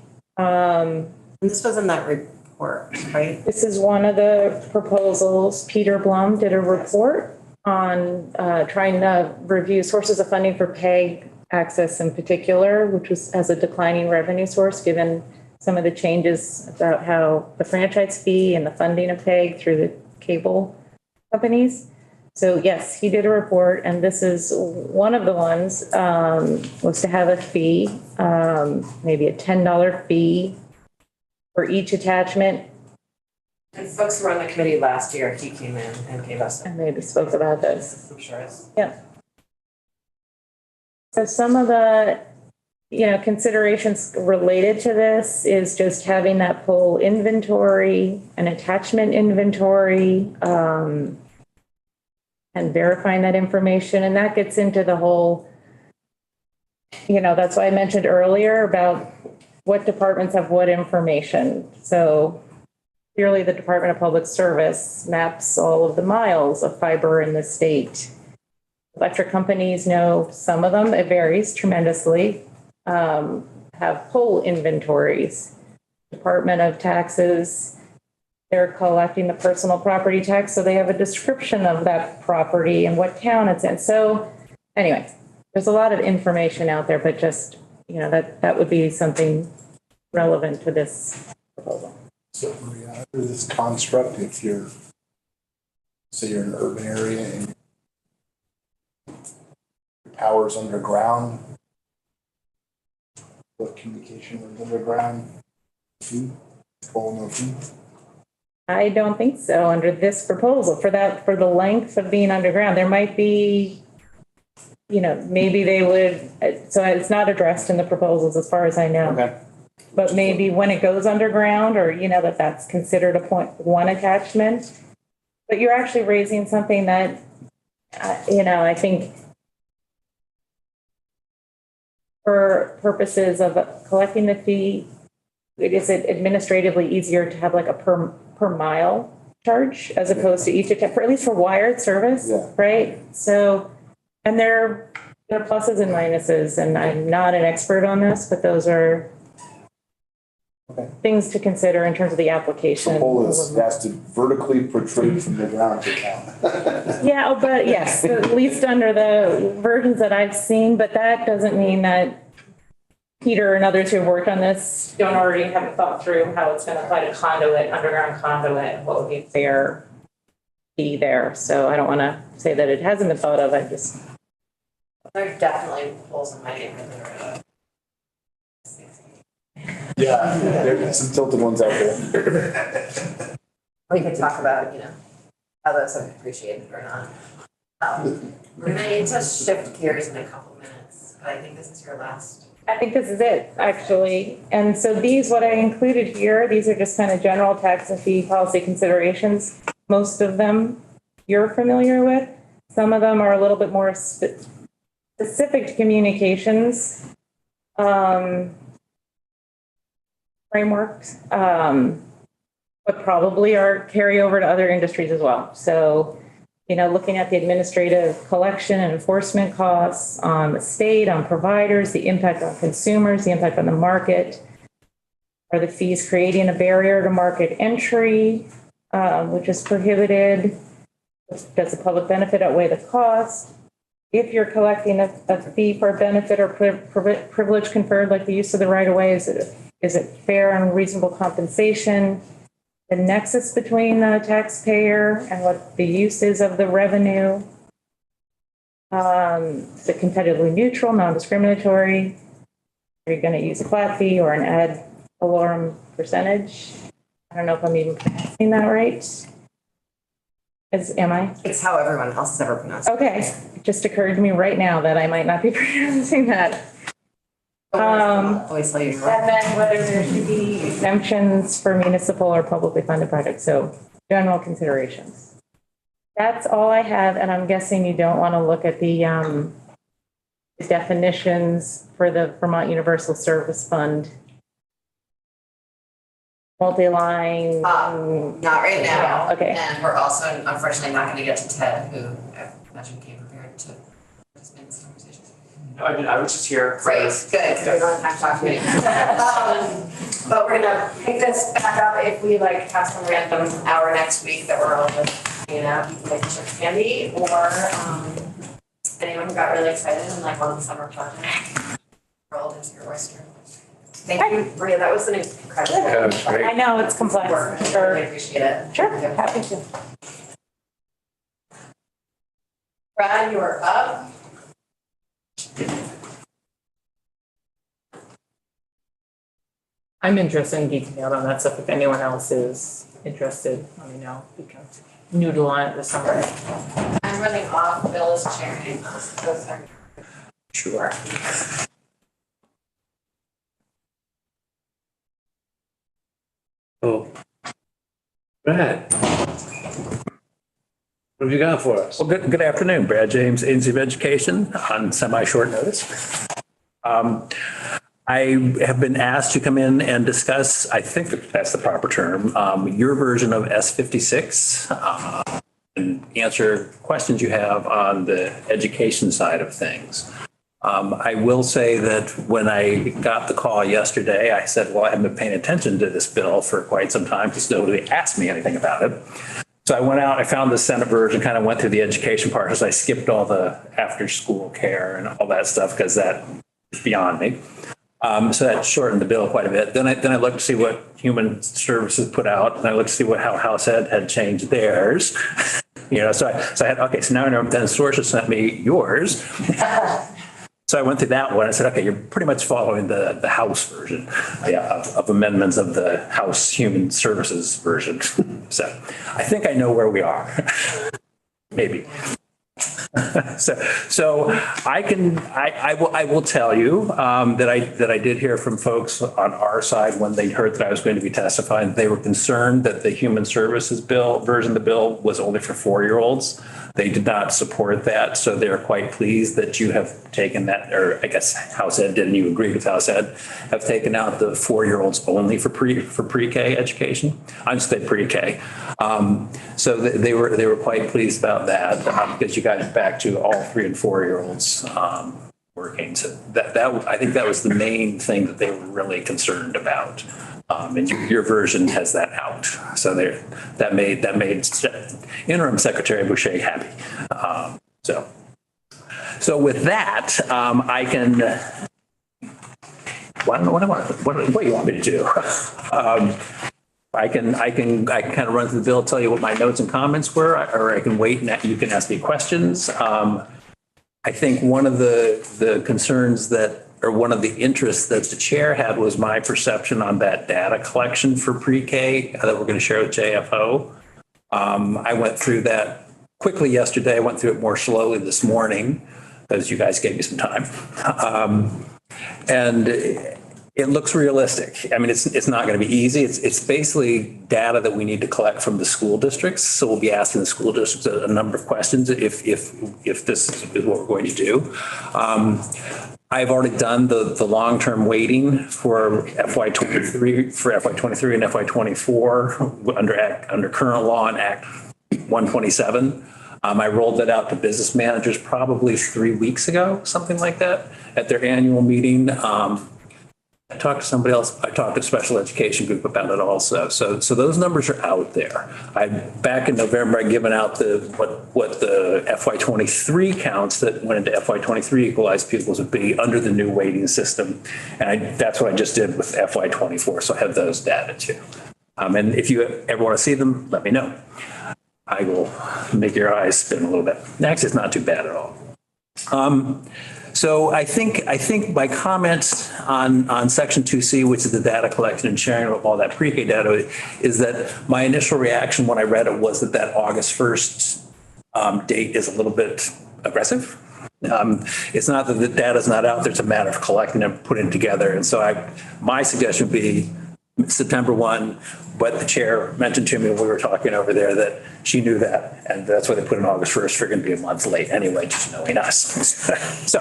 This was in that report, right? This is one of the proposals. Peter Blum did a report on trying to review sources of funding for PEG access in particular, which has a declining revenue source given some of the changes about how the franchise fee and the funding of PEG through the cable companies. So yes, he did a report, and this is one of the ones, was to have a fee, maybe a $10 fee for each attachment. And folks who were on the committee last year, he came in and gave us. And maybe spoke about this. I'm sure it's. Yeah. So some of the, considerations related to this is just having that pole inventory, an attachment inventory, and verifying that information. And that gets into the whole, that's why I mentioned earlier about what departments have what information. So clearly the Department of Public Service maps all of the miles of fiber in the state. Electric companies know some of them, it varies tremendously, have pole inventories. Department of Taxes, they're collecting the personal property tax, so they have a description of that property and what town it's in. So anyway, there's a lot of information out there, but just, you know, that would be something relevant to this proposal. So Maria, under this construct, if you're, say you're in an urban area and your power's underground, what communication is underground? Fee? Pole no fee? I don't think so under this proposal for the length of being underground. There might be, you know, maybe they would, so it's not addressed in the proposals as far as I know. Okay. But maybe when it goes underground or, you know, that's considered a 0.1 attachment. But you're actually raising something that, you know, I think for purposes of collecting the fee, is it administratively easier to have like a per mile charge as opposed to each attempt, at least for wired service, Yeah. right? So, and there are pluses and minuses, and I'm not an expert on this, but those are Okay. things to consider in terms of the application. The pole has to vertically protrude from the ground to count. Yeah, but yes, at least under the versions that I've seen, but that doesn't mean that Peter and others who have worked on this don't already have thought through how it's going to apply to conduit, underground conduit, what would be fair fee there. So I don't want to say that it hasn't been thought of. I just. There are definitely holes in my neighborhood that are. Yeah, there's some tilted ones out there. We could talk about, you know, how those have appreciated or not. We're gonna need to shift gears in a couple minutes, but I think this is your last. I think this is it, actually. And so these, what I included here, these are just kind of general tax and fee policy considerations. Most of them you're familiar with. Some of them are a little bit more specific to communications frameworks, but probably are carryover to other industries as well. So, you know, looking at the administrative collection and enforcement costs on the state, on providers, the impact on consumers, the impact on the market. Are the fees creating a barrier to market entry, which is prohibited? Does the public benefit outweigh the cost? If you're collecting a fee for a benefit or privilege conferred, like the use of the right of way, is it fair and reasonable compensation? The nexus between the taxpayer and what the use is of the revenue. Is it competitively neutral, non-discriminatory? Are you going to use a flat fee or an ad valorem percentage? I don't know if I'm even pronouncing that right. Am I? It's how everyone else has ever pronounced it. Okay, it just occurred to me right now that I might not be pronouncing that. Always tell you you're right. And then whether there should be exemptions for municipal or publicly funded projects. So general considerations. That's all I have. And I'm guessing you don't want to look at the definitions for the Vermont Universal Service Fund. Multi-line. Not right now. Okay. And we're also unfortunately not gonna get to Ted, who I imagine came prepared to participate in this conversation. No, I was just here. Right, good, because we don't have time to talk to you. But we're gonna pick this back up if we like have some random hour next week that we're all just, you know, like chip candy or anyone who got really excited and like one of the summer projects. Rolled into your oyster. Thank you, Maria, that was an incredible. Yeah, it's great. I know it's complex. Work. I Sure. really appreciate it. Sure, happy to. Brad, you are up. I'm interested in geeking out on that stuff. If anyone else is interested, let me know. We can noodle on it this summer. I'm running off, Bill is chairing, so sorry. Sure. Oh. Brad. What have you got for us? Well, good afternoon, Brad James, Agency of Education, on semi-short notice. I have been asked to come in and discuss, I think that's the proper term, your version of S56, and answer questions you have on the education side of things. I will say that when I got the call yesterday, I said, well, I haven't been paying attention to this bill for quite some time because nobody asked me anything about it. So I went out, I found the Senate version, kind of went through the education part, because I skipped all the after-school care and all that stuff because that is beyond me. So that shortened the bill quite a bit. Then I looked to see what Human Services put out, and I looked to see how House Ed had changed theirs. So I had, okay, so now I know. Then Sources sent me yours. So I went through that one. I said, okay, you're pretty much following the House version of amendments of the House Human Services version. So I think I know where we are. Maybe. So I will tell you that I did hear from folks on our side when they heard that I was going to be testifying. They were concerned that the Human Services bill version of the bill was only for 4-year-olds. They did not support that, so they're quite pleased that you have taken that, or I guess House Ed didn't. You agree with House Ed, have taken out the 4-year-olds only for pre-K education. I'm saying pre-K. So they were quite pleased about that because you got it back to all 3 and 4-year-olds working. So that I think that was the main thing that they were really concerned about. And your version has that out. So that made Interim Secretary Boucher happy. So with that, I can. What do you want me to do? I can kind of run through the bill, tell you what my notes and comments were, or I can wait and you can ask me questions. I think one of the concerns or one of the interests that the chair had was my perception on that data collection for pre-K that we're going to share with JFO. I went through that quickly yesterday. I went through it more slowly this morning because you guys gave me some time. And it looks realistic. I mean, it's not going to be easy. It's basically data that we need to collect from the school districts. So we'll be asking the school districts a number of questions if this is what we're going to do. I've already done the long-term weighting for FY23 and FY24 under current law and Act 127. I rolled that out to business managers probably 3 weeks ago, something like that, at their annual meeting. I talked to somebody else. I talked to a special education group about it also. So those numbers are out there. Back in November, I'd given out what the FY23 counts that went into FY23 equalized pupils would be under the new weighting system. And that's what I just did with FY24. So I have those data too. And if you ever want to see them, let me know. I will make your eyes spin a little bit. Actually, it's not too bad at all. So I think my comments on section 2C, which is the data collection and sharing of all that pre-K data, is that my initial reaction when I read it was that August 1st date is a little bit aggressive. It's not that the data's not out there, it's a matter of collecting and putting it together. And so my suggestion would be September 1, but the chair mentioned to me when we were talking over there that she knew that, and that's why they put in August 1st. We're going to be a month late anyway, just knowing us. So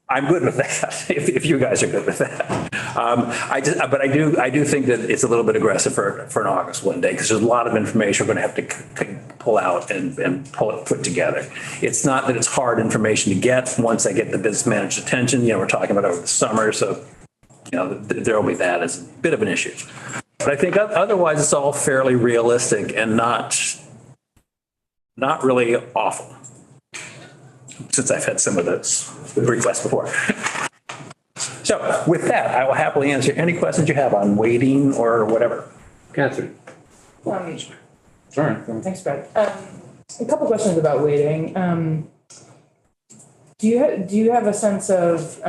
I'm good with that, if you guys are good with that. But I do think that it's a little bit aggressive for an August 1 day, because there's a lot of information we're going to have to pull out and put together. It's not that it's hard information to get once I get the business manager's attention. We're talking about over the summer, so there will be that as a bit of an issue. But I think otherwise it's all fairly realistic and not really awful, since I've had some of those requests before. So with that, I will happily answer any questions you have on weighting or whatever. Catherine. Sorry. Thanks, Brad. A couple questions about weighting. Do you have a sense of,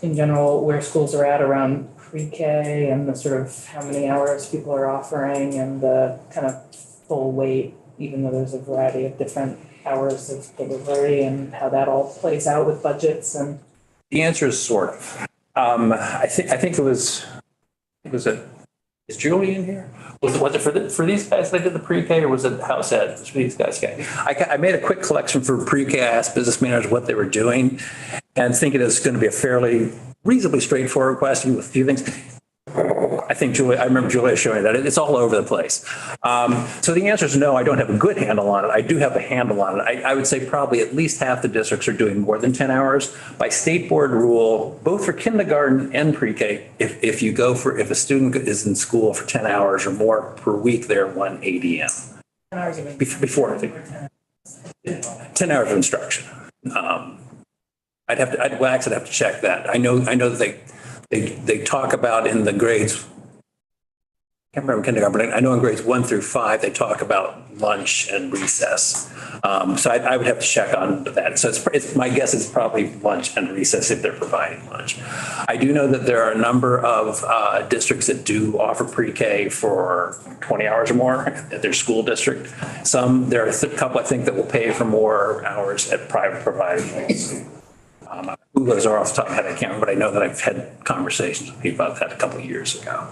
in general, where schools are at around pre-K and the sort of how many hours people are offering and the kind of full weight, even though there's a variety of different hours of delivery, and how that all plays out with budgets? And the answer is sort of. I think it was Is Julie in here? Was it for these guys they did the pre-K, or was it house ed? It was for these guys. Okay. I made a quick collection for pre-K. I asked business managers what they were doing and thinking it was going to be a fairly reasonably straightforward question with a few things. I remember Julia showing that it's all over the place. So the answer is no, I don't have a good handle on it. I do have a handle on it. I would say probably at least half the districts are doing more than 10 hours. By state board rule, both for kindergarten and pre-K, if a student is in school for 10 hours or more per week, they're 1 ADM. Before, I think, 10 hours of instruction. I'd actually have to check that. I know that they talk about in the grades, I can't remember kindergarten, but I know in grades 1 through 5, they talk about lunch and recess. So I would have to check on that. So it's my guess is probably lunch and recess if they're providing lunch. I do know that there are a number of districts that do offer pre-K for 20 hours or more at their school district. There are a couple, I think, that will pay for more hours at private providers. Who those are off the top of my head, I can't remember, but I know that I've had conversations with people about that a couple of years ago.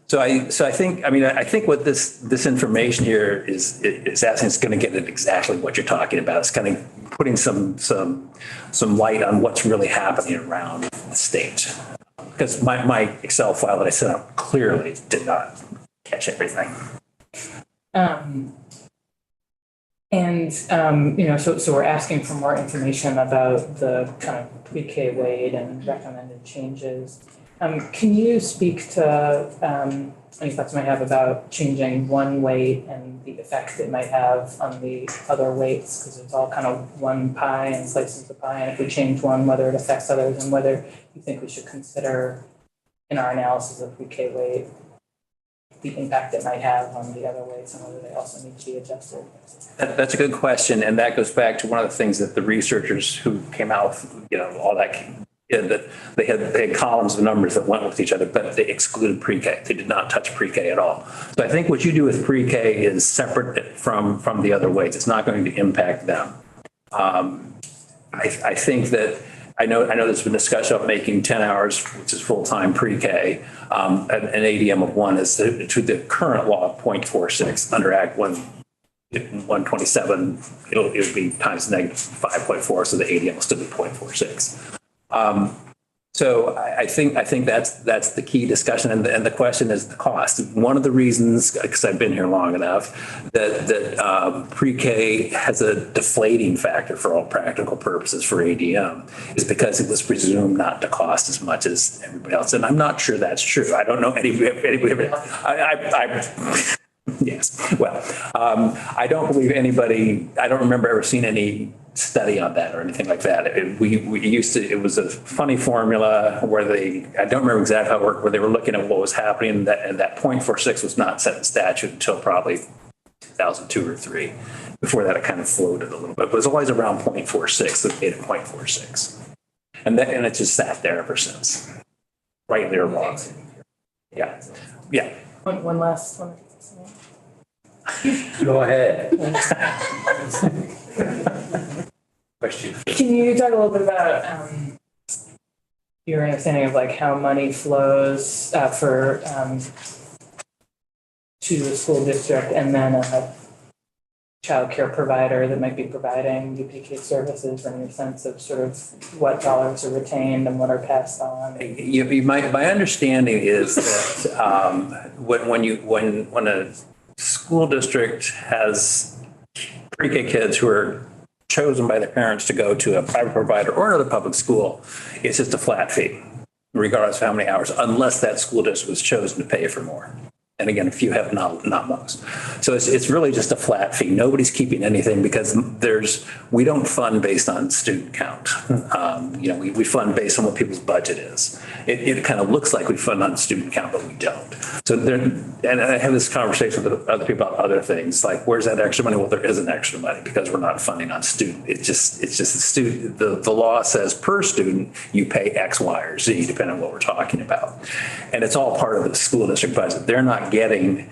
So I think what this information here is asking is going to get at exactly what you're talking about. It's kind of putting some light on what's really happening around the state. Because my Excel file that I sent out clearly did not catch everything. So we're asking for more information about the kind of pre-K weight and recommended changes. Can you speak to any thoughts you might have about changing one weight and the effect it might have on the other weights? Because it's all kind of one pie and slices of the pie. And if we change one, whether it affects others and whether you think we should consider in our analysis of pre-K weight the impact it might have on the other weights and whether they also need to be adjusted. That's a good question. And that goes back to one of the things that the researchers who came out with, all that that they had columns of numbers that went with each other, but they excluded pre-K. They did not touch pre-K at all. So I think what you do with pre-K is separate from the other weights. It's not going to impact them. I think that I know there's been discussion of making 10 hours, which is full-time pre-K, an ADM of 1 is to the current law of 0.46 under Act 127. It would be times negative 5.4, so the ADM will still be 0.46. So I think that's the key discussion, and the question is the cost. One of the reasons, because I've been here long enough, that pre-K has a deflating factor for all practical purposes for ADM is because it was presumed not to cost as much as everybody else, and I'm not sure that's true. I don't know anybody. Yes. Well, I don't believe anybody. I don't remember ever seeing any study on that or anything like that. It was a funny formula where I don't remember exactly how it worked, where they were looking at what was happening, and that 0.46 was not set in statute until probably 2002 or 3. Before that, it kind of floated a little bit. But it was always around 0.46, that made it 0.46. And it just sat there ever since. Right there, wrong. Yeah. Yeah. One last one. Go ahead. Question. Can you talk a little bit about your understanding of like how money flows to the school district and then a child care provider that might be providing UPK services, and your sense of sort of what dollars are retained and what are passed on? My understanding is that when a school district has pre-K kids who are chosen by their parents to go to a private provider or another public school, it's just a flat fee, regardless of how many hours, unless that school district was chosen to pay for more. And again, a few have, not most. So it's really just a flat fee. Nobody's keeping anything because we don't fund based on student count. We fund based on what people's budget is. It kind of looks like we fund on student count, but we don't. So and I have this conversation with other people about other things, like where's that extra money? Well, there isn't extra money because we're not funding on student. It's just the student. The law says per student you pay X, Y, or Z, depending on what we're talking about, and it's all part of the school district budget. They're not not getting,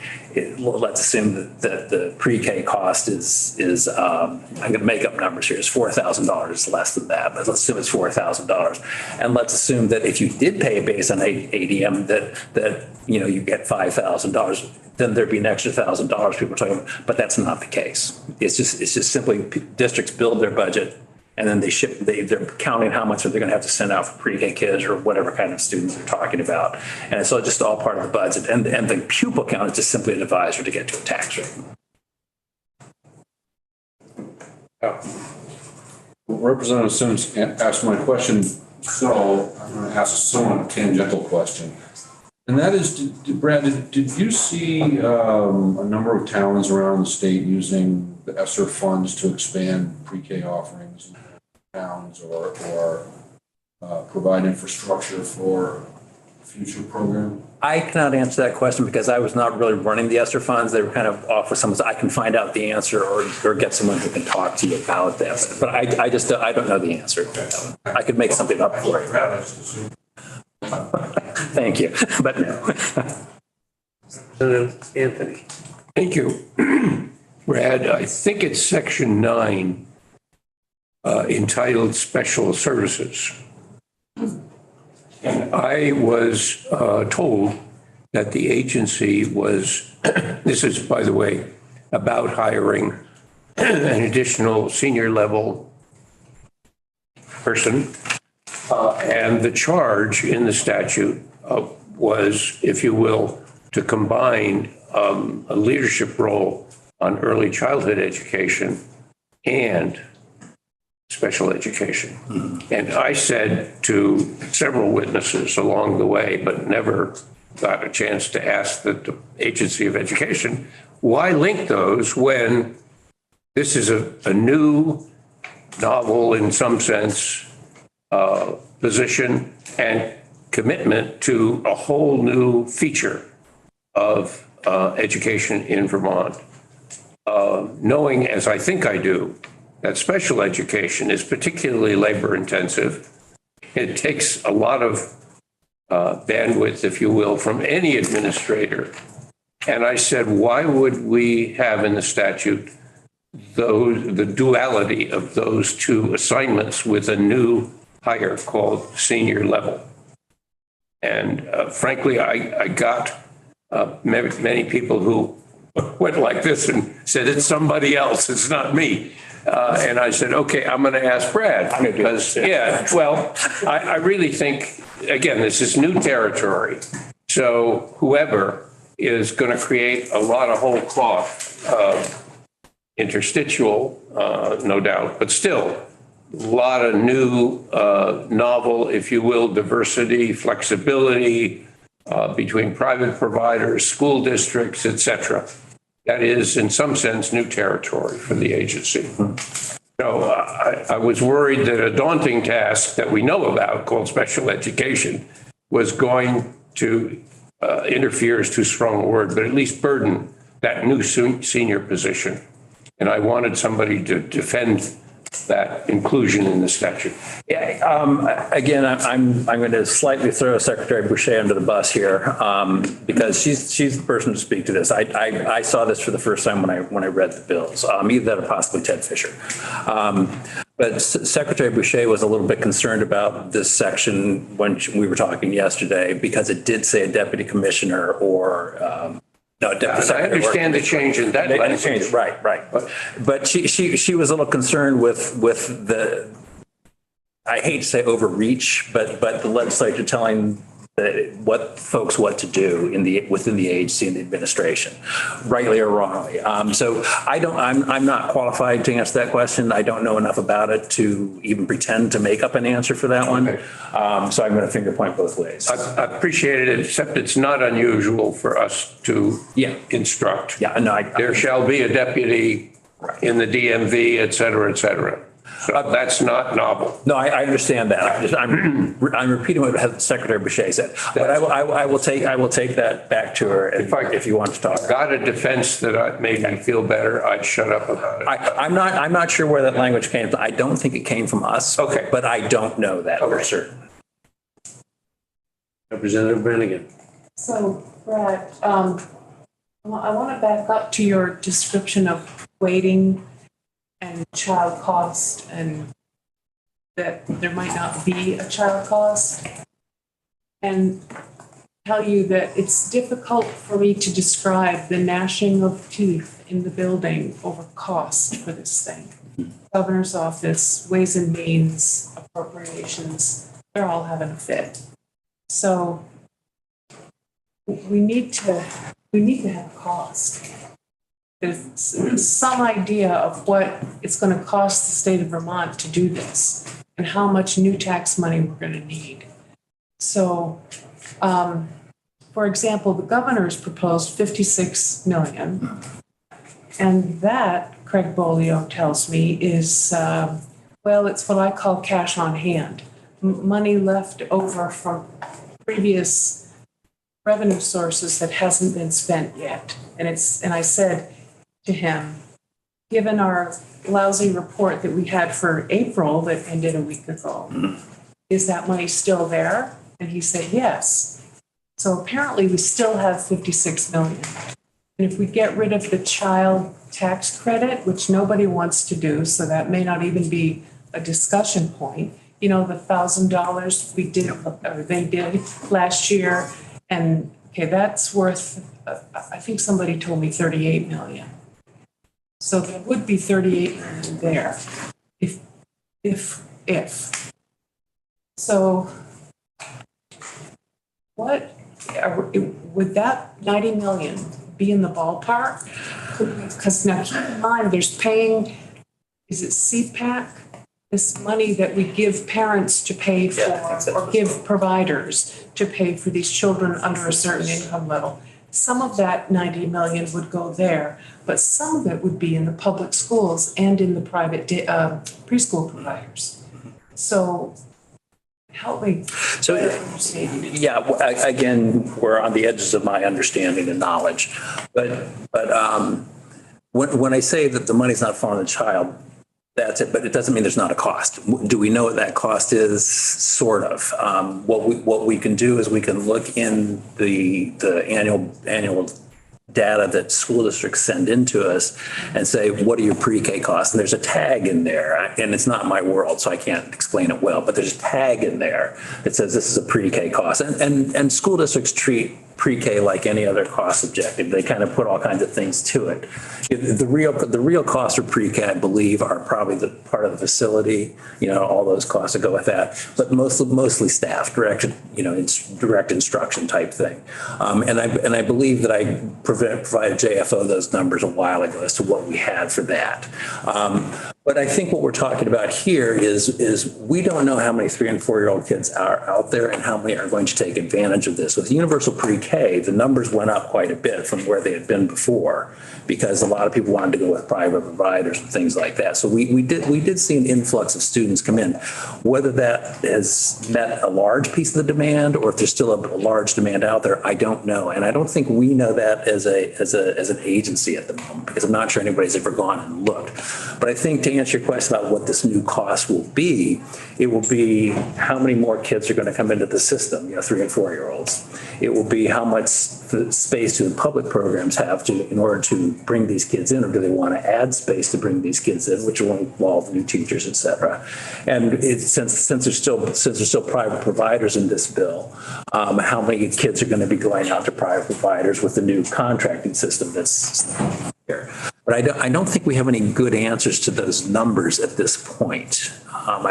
let's assume that the pre-K cost is I'm going to make up numbers here, it's $4,000 less than that, but let's assume it's $4,000. And let's assume that if you did pay it based on ADM, that you get $5,000, then there'd be an extra $1,000 people are talking about, but that's not the case. It's just simply districts build their budget and then they're counting how much they're going to have to send out for pre-K kids or whatever kind of students they're talking about. And it's all just all part of the budget. And the pupil count is just simply an advisor to get to a tax rate. Representative Sims asked my question, so I'm going to ask a somewhat tangential question. And that is, Brad, did you see a number of towns around the state using the ESSER funds to expand pre-K offerings in towns or provide infrastructure for future program? I cannot answer that question because I was not really running the ESSER funds. They were kind of off with someone. I can find out the answer or get someone who can talk to you about that. But I don't know the answer. I could make something up for you. Thank you, but no. Anthony. Thank you. Brad, I think it's section 9 entitled Special Services. And I was told that the agency was, this is, by the way, about hiring an additional senior level person. And the charge in the statute was, if you will, to combine a leadership role on early childhood education and special education. Mm-hmm. And I said to several witnesses along the way, but never got a chance to ask the Agency of Education, why link those when this is a new, novel, in some sense, position and commitment to a whole new feature of education in Vermont. Knowing, as I think I do, that special education is particularly labor intensive. It takes a lot of bandwidth, if you will, from any administrator. And I said, why would we have in the statute the duality of those two assignments with a new hire called senior level? And frankly, I got many people who went like this and said, it's somebody else, it's not me. And I said, okay, I'm going to ask Brad. Because, I really think, again, this is new territory. So whoever is going to create a lot of whole cloth, interstitial, no doubt, but still a lot of new, novel, if you will, diversity, flexibility between private providers, school districts, et cetera. That is, in some sense, new territory for the agency. So I was worried that a daunting task that we know about called special education was going to interfere is too strong a word, but at least burden that new senior position. And I wanted somebody to defend that inclusion in the statute. Yeah, again, I'm going to slightly throw Secretary Boucher under the bus here because she's the person to speak to this. I saw this for the first time when I read the bills, either that or possibly Ted Fisher. But Secretary Boucher was a little bit concerned about this section when we were talking yesterday because it did say a deputy commissioner or no, I understand the change in that language. Right. But she was a little concerned with the, I hate to say overreach, but the legislature telling what to do within the agency and the administration, rightly or wrongly. So I'm not qualified to answer that question. I don't know enough about it to even pretend to make up an answer for that one. Okay. So I'm going to finger point both ways. I appreciate it, except it's not unusual for us to instruct. Yeah, no, there shall be a deputy in the DMV, et cetera, et cetera. So that's not novel. No, I understand that. I'm repeating what Secretary Boucher said. But I will take that back to her if you want to talk. Got a defense that made me feel better, I'd shut up about it. I'm not sure where that language came from. I don't think it came from us. Okay. But I don't know that for certain. Representative Brannigan. So, Brad, I want to back up to your description of waiting and child cost and that there might not be a child cost. And tell you that it's difficult for me to describe the gnashing of teeth in the building over cost for this thing. Governor's office, Ways and Means, appropriations, they're all having a fit. So we need to have a cost. There's some idea of what it's going to cost the state of Vermont to do this and how much new tax money we're going to need. So, for example, the governor's proposed 56 million. And that, Craig Bolio tells me, is, well, it's what I call cash on hand. Money left over from previous revenue sources that hasn't been spent yet. And I said to him, given our lousy report that we had for April that ended a week ago, is that money still there? And he said, yes. So apparently we still have 56 million. And if we get rid of the child tax credit, which nobody wants to do, so that may not even be a discussion point, you know, the $1,000 we did, or they did last year, and okay, that's worth, I think somebody told me 38 million. So there would be 38 million there, if. So what, would that 90 million be in the ballpark? Because now keep in mind, there's paying, is it CPAC? This money that we give parents to pay for, or give providers to pay for these children under a certain income level. Some of that 90 million would go there, but some of it would be in the public schools and in the private preschool providers. So help me. So, yeah, again, we're on the edges of my understanding and knowledge. But when I say that the money's not for the child, that's it, but it doesn't mean there's not a cost. Do we know what that cost is? Sort of. What we can do is we can look in the annual data that school districts send into us and say, what are your pre-K costs? And there's a tag in there, and it's not my world, so I can't explain it well, but there's a tag in there that says this is a pre-K cost. And school districts treat pre-K like any other cost objective. They kind of put all kinds of things to it. The real costs for pre-K, I believe, are probably the part of the facility, you know, all those costs that go with that, but mostly staff, direct instruction type thing. And I believe that I provided JFO those numbers a while ago as to what we had for that. But I think what we're talking about here is we don't know how many 3 and 4-year-old kids are out there and how many are going to take advantage of this. With universal pre-K, the numbers went up quite a bit from where they had been before because a lot of people wanted to go with private providers and things like that. So we did see an influx of students come in. Whether that has met a large piece of the demand or if there's still a large demand out there, I don't know. And I don't think we know that as an agency at the moment because I'm not sure anybody's ever gone and looked. But I think to answer your question about what this new cost will be, it will be how many more kids are going to come into the system, 3 and 4-year-olds. It will be how much space do the public programs have to in order to bring these kids in, or do they want to add space to bring these kids in, which will involve new teachers, et cetera. And since there's still private providers in this bill, how many kids are going to be going out to private providers with the new contracting system that's here? But I don't think we have any good answers to those numbers at this point.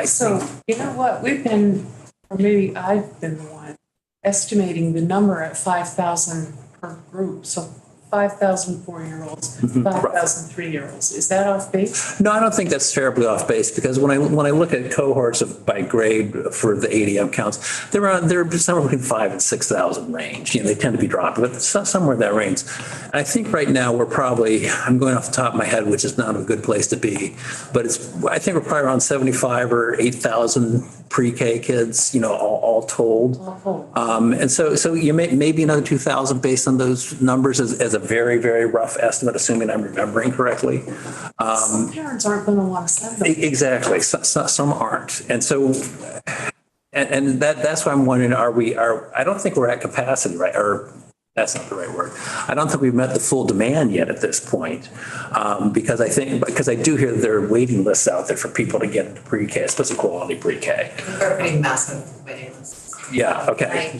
So, you know what, we've been, or maybe I've been the one, estimating the number at 5,000 per group. So 5,000 4-year-olds, 5,000 3-year-olds. Is that off base? No, I don't think that's terribly off base because when I look at cohorts by grade for the ADM counts, they're somewhere between 5,000 and 6,000 range. They tend to be dropping, but somewhere in that range. And I think right now we're probably, I'm going off the top of my head, which is not a good place to be, but I think we're probably around 75 or 8,000 pre-K kids, all told. And so you maybe another 2,000 based on those numbers as a very, very rough estimate, assuming I'm remembering correctly. Some parents aren't going to want to send them. Exactly. Some aren't. And so, and that's why I'm wondering, I don't think we're at capacity, right? Or That's not the right word. I don't think we've met the full demand yet at this point. Because I do hear that there are waiting lists out there for people to get into pre-K, especially quality pre-K. They're pretty massive waiting lists. Yeah, okay. I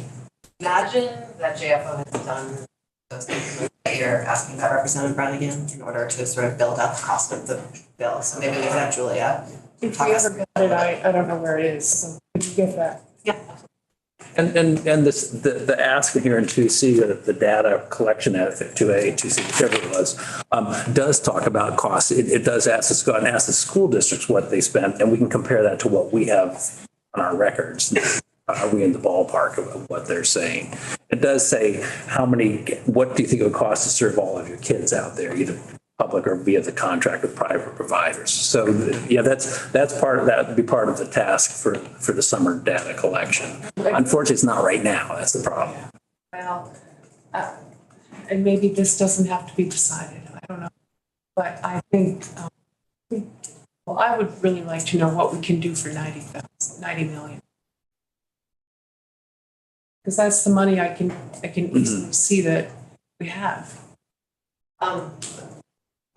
imagine that JFO has done those things that you're asking about Representative Brannigan in order to sort of build out the cost of the bill. So maybe we can have Julia. If we ever got it, I don't know where it is, so could you get that? Yeah. And this, the ask here in 2C, the data collection at 2A, 2C, whichever it was, does talk about costs. It does ask us to go out and ask the school districts what they spent, and we can compare that to what we have on our records. Are we in the ballpark of what they're saying? It does say what do you think it would cost to serve all of your kids out there, either public or via the contract with private providers. So yeah, that's part of that would be part of the task for the summer data collection. Unfortunately, it's not right now. That's the problem. Well, and maybe this doesn't have to be decided, I don't know. But I think, well, I would really like to know what we can do for 90 million. Because that's the money I can easily see that we have.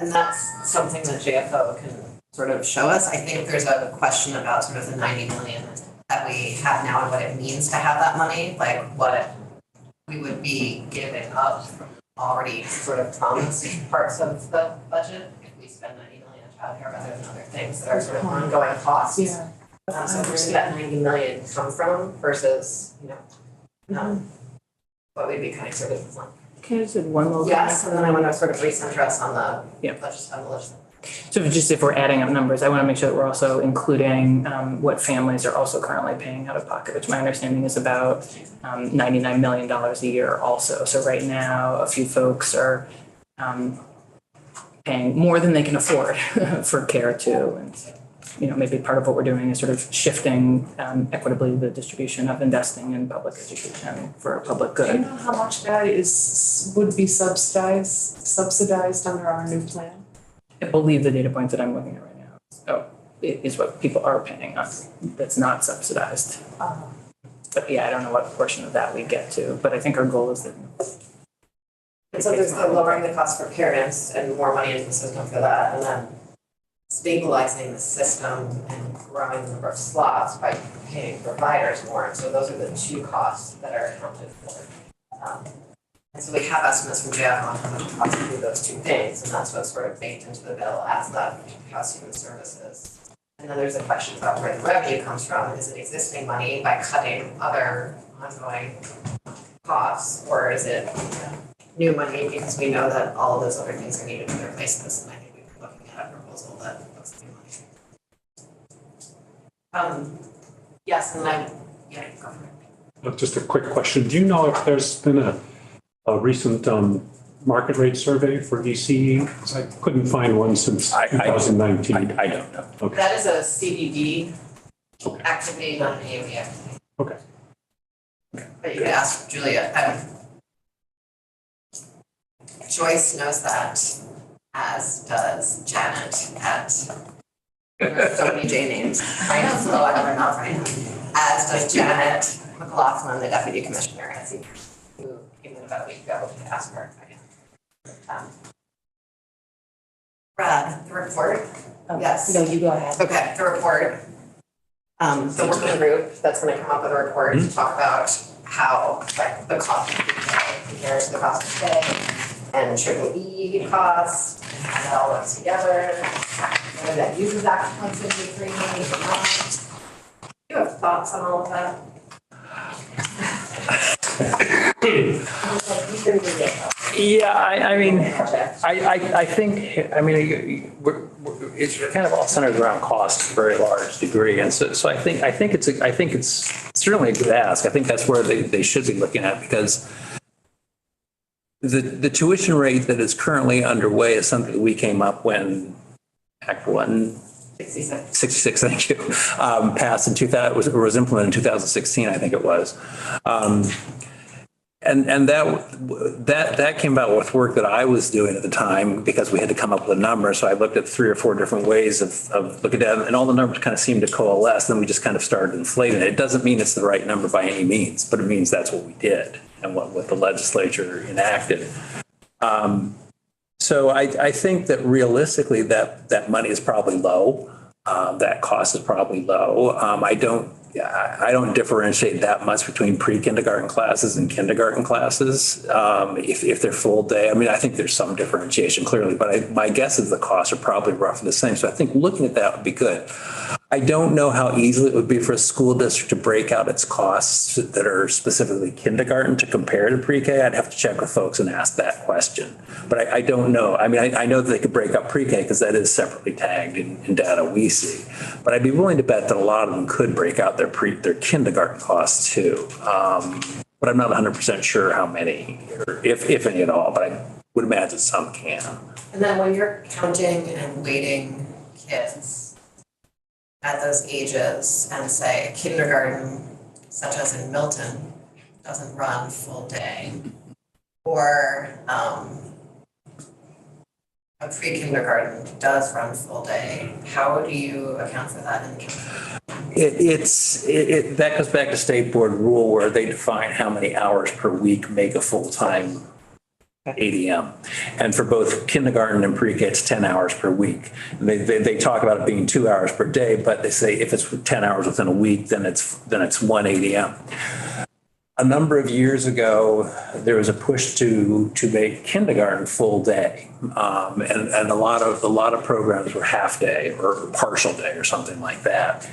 And that's something that JFO can sort of show us. I think there's a question about sort of the 90 million that we have now and what it means to have that money, like what we would be giving up from already sort of promised parts of the budget if we spend 90 million on childcare rather than other things that are sort of ongoing costs. Yeah. So where did that 90 million come from versus, what we'd be kind of sort of like. Can I just add one little? Yes, and then I want to sort of recenter us on the legislative. So just if we're adding up numbers, I want to make sure that we're also including what families are also currently paying out of pocket, which my understanding is about $99 million a year also. So right now, a few folks are paying more than they can afford for care too. And maybe part of what we're doing is sort of shifting equitably the distribution of investing in public education for public good. Do you know how much that would be subsidized under our new plan? I believe the data points that I'm looking at right now is what people are paying us. That's not subsidized. But yeah, I don't know what portion of that we get to, but I think our goal is that. And so there's the lowering the cost for parents and more money into the system for that, and then stabilizing the system and growing the number of slots by paying providers more. And so those are the two costs that are accounted for. And so we have estimates from JF on how much it costs to do those two things, and that's what's sort of baked into the bill as the House Human Services. And then there's a question about where the revenue comes from. Is it existing money by cutting other ongoing costs, or is it new money because we know that all of those other things are needed to replace this? And I think we've been looking at a proposal that looks new money. Yes, and then go for it. Just a quick question. Do you know if there's been a recent market rate survey for ECE? 'Cause I couldn't find one since 2019. I don't know. Okay. That is a CDD Okay. activity, not an AOE activity. Okay. But you can ask Julia. Joyce knows that, as does Janet at, there's so many J names. I know, so I never not right now. As does Janet McLaughlin, the deputy commissioner at CDD, who came in about a week ago to ask her again. Brad, the report? Yes. No, you go ahead. Okay, the report. The working group that's gonna come up with a report to talk about how, like, the cost of pay compares to the cost of pay and triple E costs, and how that all works together, whether that uses Act 153 money or not. Do you have thoughts on all of that? Yeah, I mean, I think, it's kind of all centered around cost to a very large degree. And so I think it's certainly a good ask. I think that's where they should be looking at, because the tuition rate that is currently underway is something that we came up when Act 166, thank you, passed in 2000, was implemented in 2016, I think it was. And that came about with work that I was doing at the time, because we had to come up with a number. So I looked at 3 or 4 different ways of looking at it, and all the numbers kind of seemed to coalesce. Then we just kind of started inflating it. It doesn't mean it's the right number by any means, but it means that's what we did. and what the legislature enacted. So I think that realistically that money is probably low. That cost is probably low. I don't differentiate that much between pre-kindergarten classes and kindergarten classes. If they're full day, I mean, I think there's some differentiation clearly, but my guess is the costs are probably roughly the same. So I think looking at that would be good. I don't know how easy it would be for a school district to break out its costs that are specifically kindergarten to compare to pre-K. I'd have to check with folks and ask that question. But I don't know. I mean, I know that they could break up pre-K because that is separately tagged in data we see. But I'd be willing to bet that a lot of them could break out their kindergarten costs too. But I'm not 100% sure how many, or if any at all, but I would imagine some can. And then when you're counting and weighting kids at those ages, and say kindergarten, such as in Milton, doesn't run full day, or a pre-kindergarten does run full day, how do you account for that in the calculation? That goes back to state board rule where they define how many hours per week make a full-time ADM. And for both kindergarten and pre-K, it's 10 hours per week. And they talk about it being 2 hours per day, but they say if it's 10 hours within a week, then it's one ADM. A number of years ago, there was a push to make kindergarten full day, and a lot of programs were half day or partial day or something like that.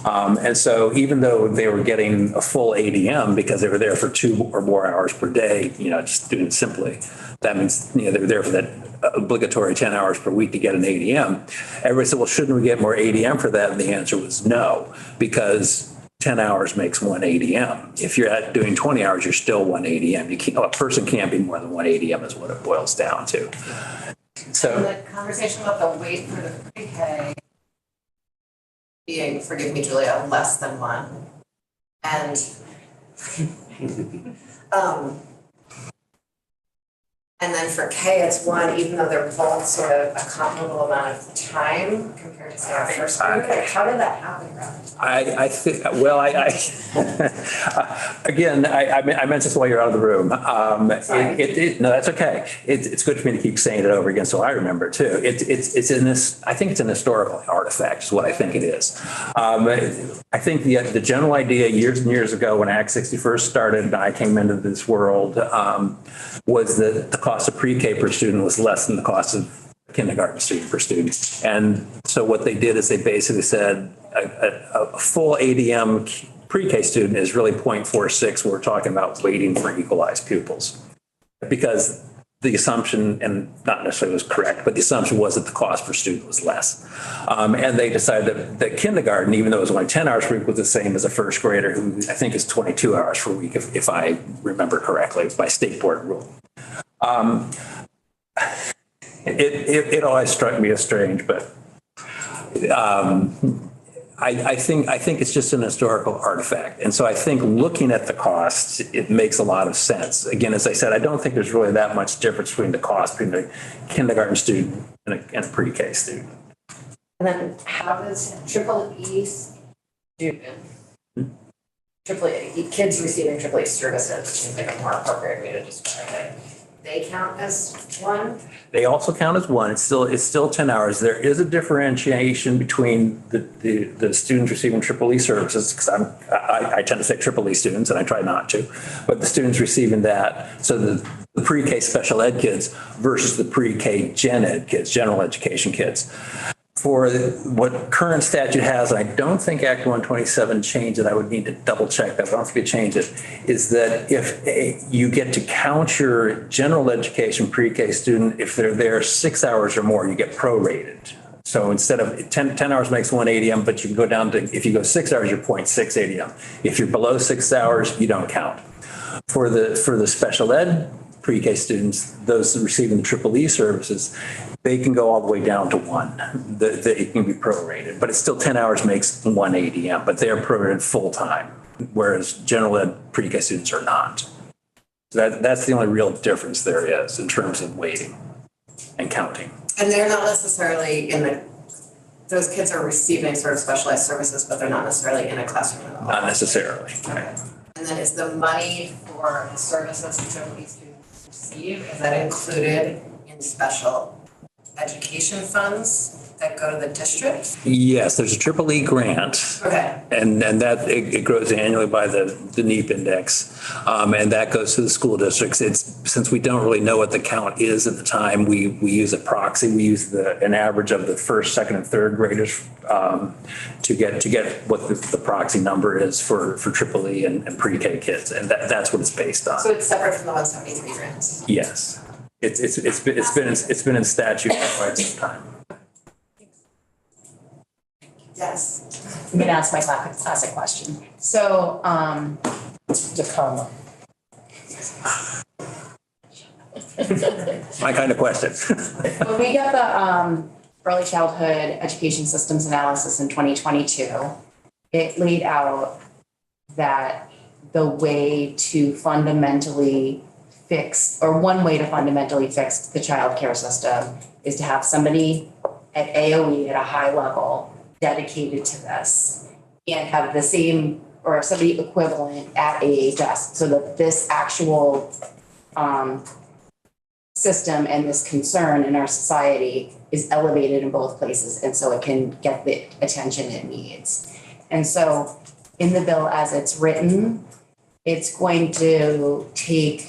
And so even though they were getting a full ADM because they were there for 2 or more hours per day, just doing it simply, that means they were there for that obligatory 10 hours per week to get an ADM. Everybody said, well, shouldn't we get more ADM for that? And the answer was no, because 10 hours makes one ADM. If you're doing 20 hours, you're still one ADM. A person can't be more than one ADM is what it boils down to. So and the conversation about the weight for the pre-K being, forgive me, Julia, less than 1. And then for K, it's 1, even though they're both sort of a comparable amount of time compared to say our first grade. Like, how did that happen, Rob? I think, well, again, I meant this while you're out of the room. No, that's okay. It's good for me to keep saying it over again so I remember it too. It's in this, I think it's an historical artifact is what I think it is. I think the general idea years and years ago when Act 60 first started and I came into this world was that the cost of pre-K per student was less than the cost of kindergarten student per student. And so what they did is they basically said a full ADM pre-K student is really 0.46 when we're talking about weighting for equalized pupils. Because the assumption, and not necessarily was correct, but the assumption was that the cost per student was less. And they decided that kindergarten, even though it was only 10 hours per week, was the same as a first grader who I think is 22 hours per week, if I remember correctly, by state board rule. It always struck me as strange, but I think it's just an historical artifact. And so I think looking at the costs, it makes a lot of sense. Again, as I said, I don't think there's really that much difference between the cost between a kindergarten student and a pre-K student. And then how does EEE student, kids receiving EEE services, seems like a more appropriate way to describe it. They count as 1? They also count as 1. It's still 10 hours. There is a differentiation between the students receiving EEE services, because I tend to say EEE students, and I try not to, but the students receiving that, so the pre-K special ed kids versus the pre-K gen ed kids, general education kids. For what current statute has, and I don't think Act 127 changed it, I would need to double check that, but I don't think it changed it, is that if you get to count your general education pre-K student, if they're there 6 hours or more, you get prorated. So instead of 10 hours makes 1 ADM, but you can go down to, if you go 6 hours, you're 0.6 ADM. If you're below 6 hours, you don't count. For the special ed pre-K students, those receiving the EEE services, they can go all the way down to 1. They can be prorated, but it's still 10 hours makes 1 ADM, but they are prorated full time, whereas general ed pre-K students are not. So that's the only real difference there is in terms of weighting and counting. And they're not necessarily those kids are receiving sort of specialized services, but they're not necessarily in a classroom at all. Not necessarily. Okay. And then is the money for the services that Triple students receive, is that included in special education funds that go to the district? Yes, there's a triple E grant. Okay. And that, it grows annually by the NEEP index. And that goes to the school districts. Since we don't really know what the count is at the time, we use a proxy. We use an average of the first, second, and third graders to get what the proxy number is for triple E and pre-K kids. And that's what it's based on. So it's separate from the 173 grants? Yes. It's been in statute for quite some time. Yes. I'm gonna ask my classic question. So, Tacoma. My kind of question. when we got the early childhood education systems analysis in 2022, it laid out that the way to fundamentally fix, or one way to fundamentally fix the childcare system is to have somebody at AOE at a high level dedicated to this and have the same or somebody equivalent at AHS so that this actual system and this concern in our society is elevated in both places and so it can get the attention it needs. And so in the bill as it's written, it's going to take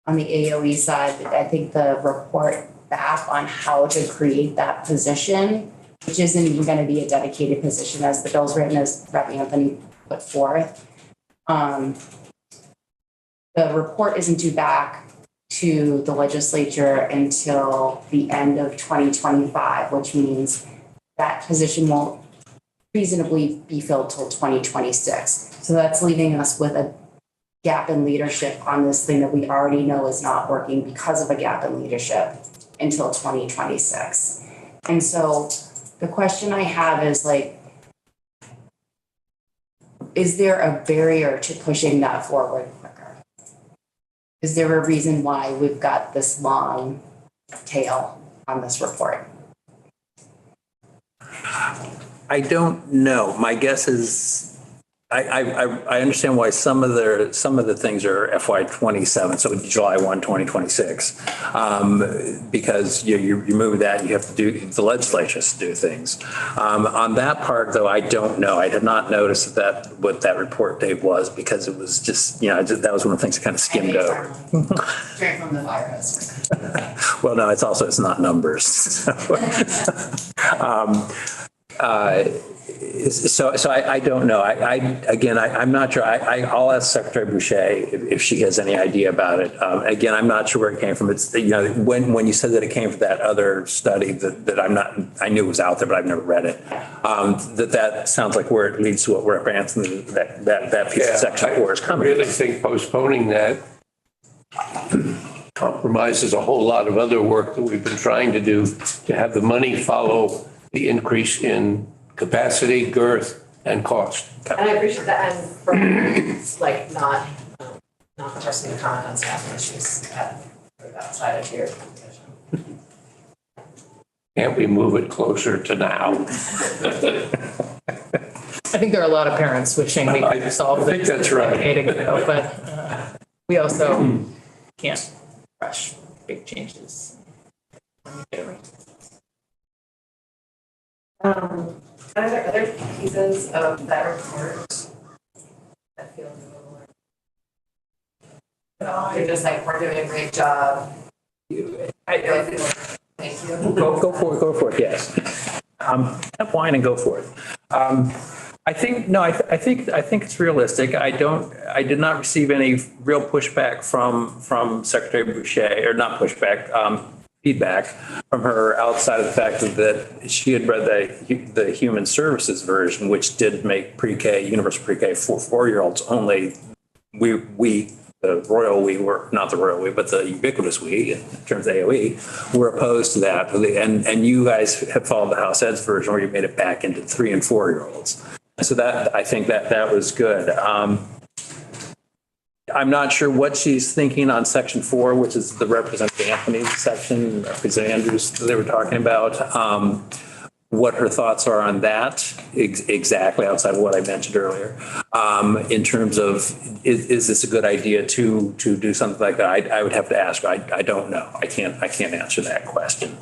on the AOE side, I think the report back on how to create that position, which isn't even going to be a dedicated position as the bill's written, as Rep. Anthony put forth. The report isn't due back to the legislature until the end of 2025, which means that position won't reasonably be filled till 2026. So that's leaving us with a gap in leadership on this thing that we already know is not working because of a gap in leadership until 2026. And so the question I have is like, is there a barrier to pushing that forward quicker? Is there a reason why we've got this long tail on this report? I don't know. My guess is, I understand why some of the things are FY27, so July 1, 2026. Because you're moving that, you have to do, the legislature has to do things. On that part, though, I don't know. I did not notice what that report date was because it was just, that was one of the things I kind of skimmed over. Straight from the fire hose. Well, no, it's not numbers. So I don't know. I'm not sure. I'll ask Secretary Boucher if she has any idea about it. Again, I'm not sure where it came from. It's, when you said that it came from that other study I knew it was out there, but I've never read it. That sounds like where it leads to what Rep. Anthony, that piece of section 4 is coming. I really think postponing that compromises a whole lot of other work that we've been trying to do to have the money follow the increase in capacity, girth, and cost. And I appreciate that, and from, not the person who comment on staffing issues outside of your position. Can't we move it closer to now? I think there are a lot of parents wishing we could solve this. I think that's right. a decade ago, but we also can't rush big changes. Are there other pieces of that report that feel new? You're just like, we're doing a great job. Thank you. Go for it, yes. Have wine and go for it. I think it's realistic. I did not receive any real pushback from Secretary Boucher, or not pushback, feedback from her outside of the fact that she had read the Human Services version, which did make pre-K, universal pre-K for 4-year-olds only. The royal we were, not the royal we, but the ubiquitous we, in terms of AOE, were opposed to that. And you guys have followed the House Ed's version where you made it back into 3- and 4-year-olds. So that, I think that was good. I'm not sure what she's thinking on section 4, which is the Representative Anthony section, Representative Andrews they were talking about. what her thoughts are on that, exactly outside of what I mentioned earlier. In terms of, is this a good idea to do something like that? I would have to ask. I don't know. I can't answer that question.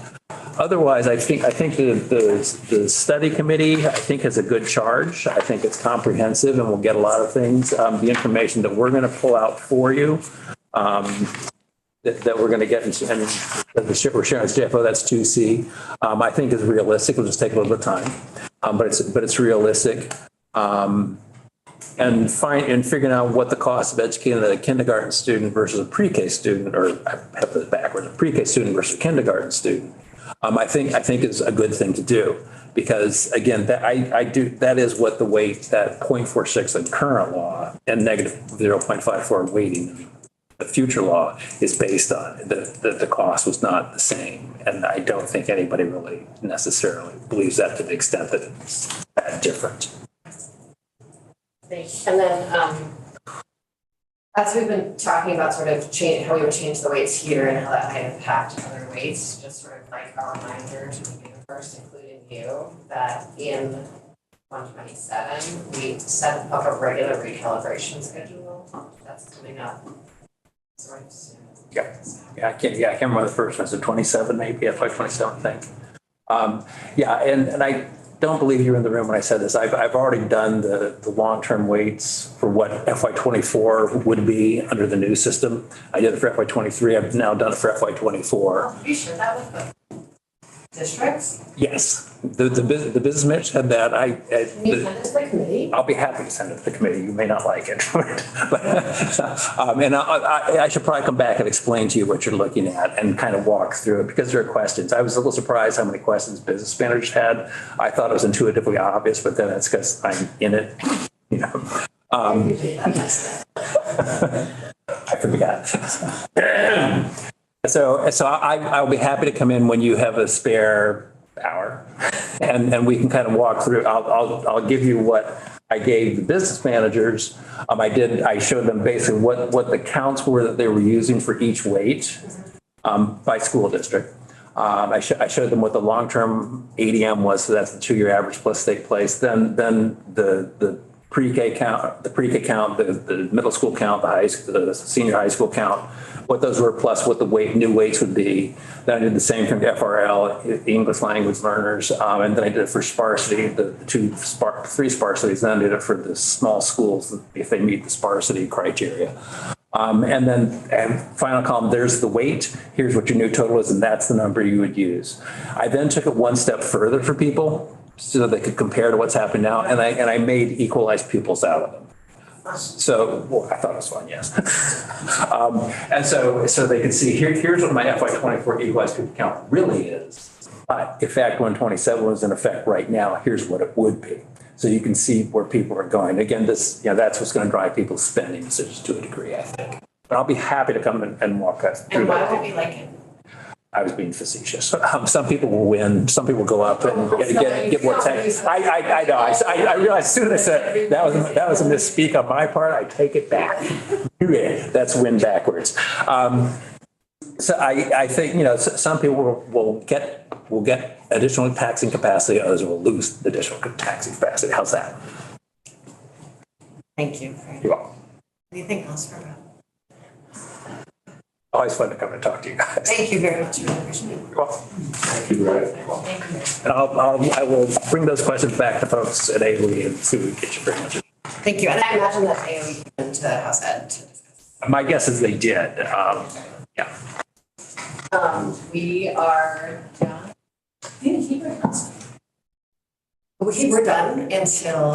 Otherwise, I think the study committee, I think, has a good charge. I think it's comprehensive and we'll get a lot of things. The information that we're going to pull out for you, that we're going to get into, and we're sharing as JFO, that's 2C, I think is realistic. It'll just take a little bit of time, but it's realistic. And figuring out what the cost of educating a kindergarten student versus a pre-K student, or I have it backwards, a pre-K student versus a kindergarten student, I think is a good thing to do, because again, that is what the weight, that 0.46 in current law and negative 0.54 weighting the future law is based on. The cost was not the same, and I don't think anybody really necessarily believes that to the extent that it's that different. Thanks. And then, as we've been talking about sort of how we would change the weights here and how that might impact other weights, just sort of like a reminder to the universe, including you, that in 127, we set up a regular recalibration schedule. That's coming up sort of soon. Yeah, I can't remember the first one. So 27, maybe FY 27, I think. And I don't believe you were in the room when I said this. I've already done the long-term weights for what FY 24 would be under the new system. I did it for FY 23. I've now done it for FY 24. Are you sure that was the districts? Yes, the business manager said that. Can you send it to the committee? I'll be happy to send it to the committee. You may not like it, but and I should probably come back and explain to you what you're looking at and kind of walk through it, because there are questions. I was a little surprised how many questions business managers had. I thought it was intuitively obvious, but then it's because I'm in it, you know. I forgot. So I'll be happy to come in when you have a spare hour, and we can kind of walk through. I'll give you what I gave the business managers. I showed them basically what the counts were that they were using for each weight by school district. I showed them what the long-term ADM was, so that's the 2-year average plus state place. Then the pre-K count, the middle school count, the senior high school count, what those were, plus what the new weights would be. Then I did the same for the FRL, English language learners, and then I did it for sparsity, the 3 sparsities. Then I did it for the small schools if they meet the sparsity criteria. And final column, there's the weight. Here's what your new total is, and that's the number you would use. I then took it one step further for people so they could compare to what's happening now, and I made equalized pupils out of them. So, well, I thought it was fun, yes. And so they could see here's what my FY 24 equalized pupil count really is. But if Act 127 was in effect right now, here's what it would be. So you can see where people are going. Again, that's what's going to drive people's spending decisions to a degree, I think. But I'll be happy to come and walk us through that. And why would we like it? I was being facetious. Some people will win. Some people go up and get more tax. I know. I realized as soon as I said that was a misspeak on my part. I take it back. That's win backwards. So I think some people will get additional taxing capacity. Others will lose additional taxing capacity. How's that? Thank you. You're welcome. Anything else for Rob? Always fun to come and talk to you guys. Thank you very much. Really appreciate it. You're welcome. Thank you, Brad. And I will bring those questions back to folks at AOE and see what we can get you very much. Thank you. And I imagine that AOE went to House Ed to discuss. My guess is they did. Yeah. We are done. We're done until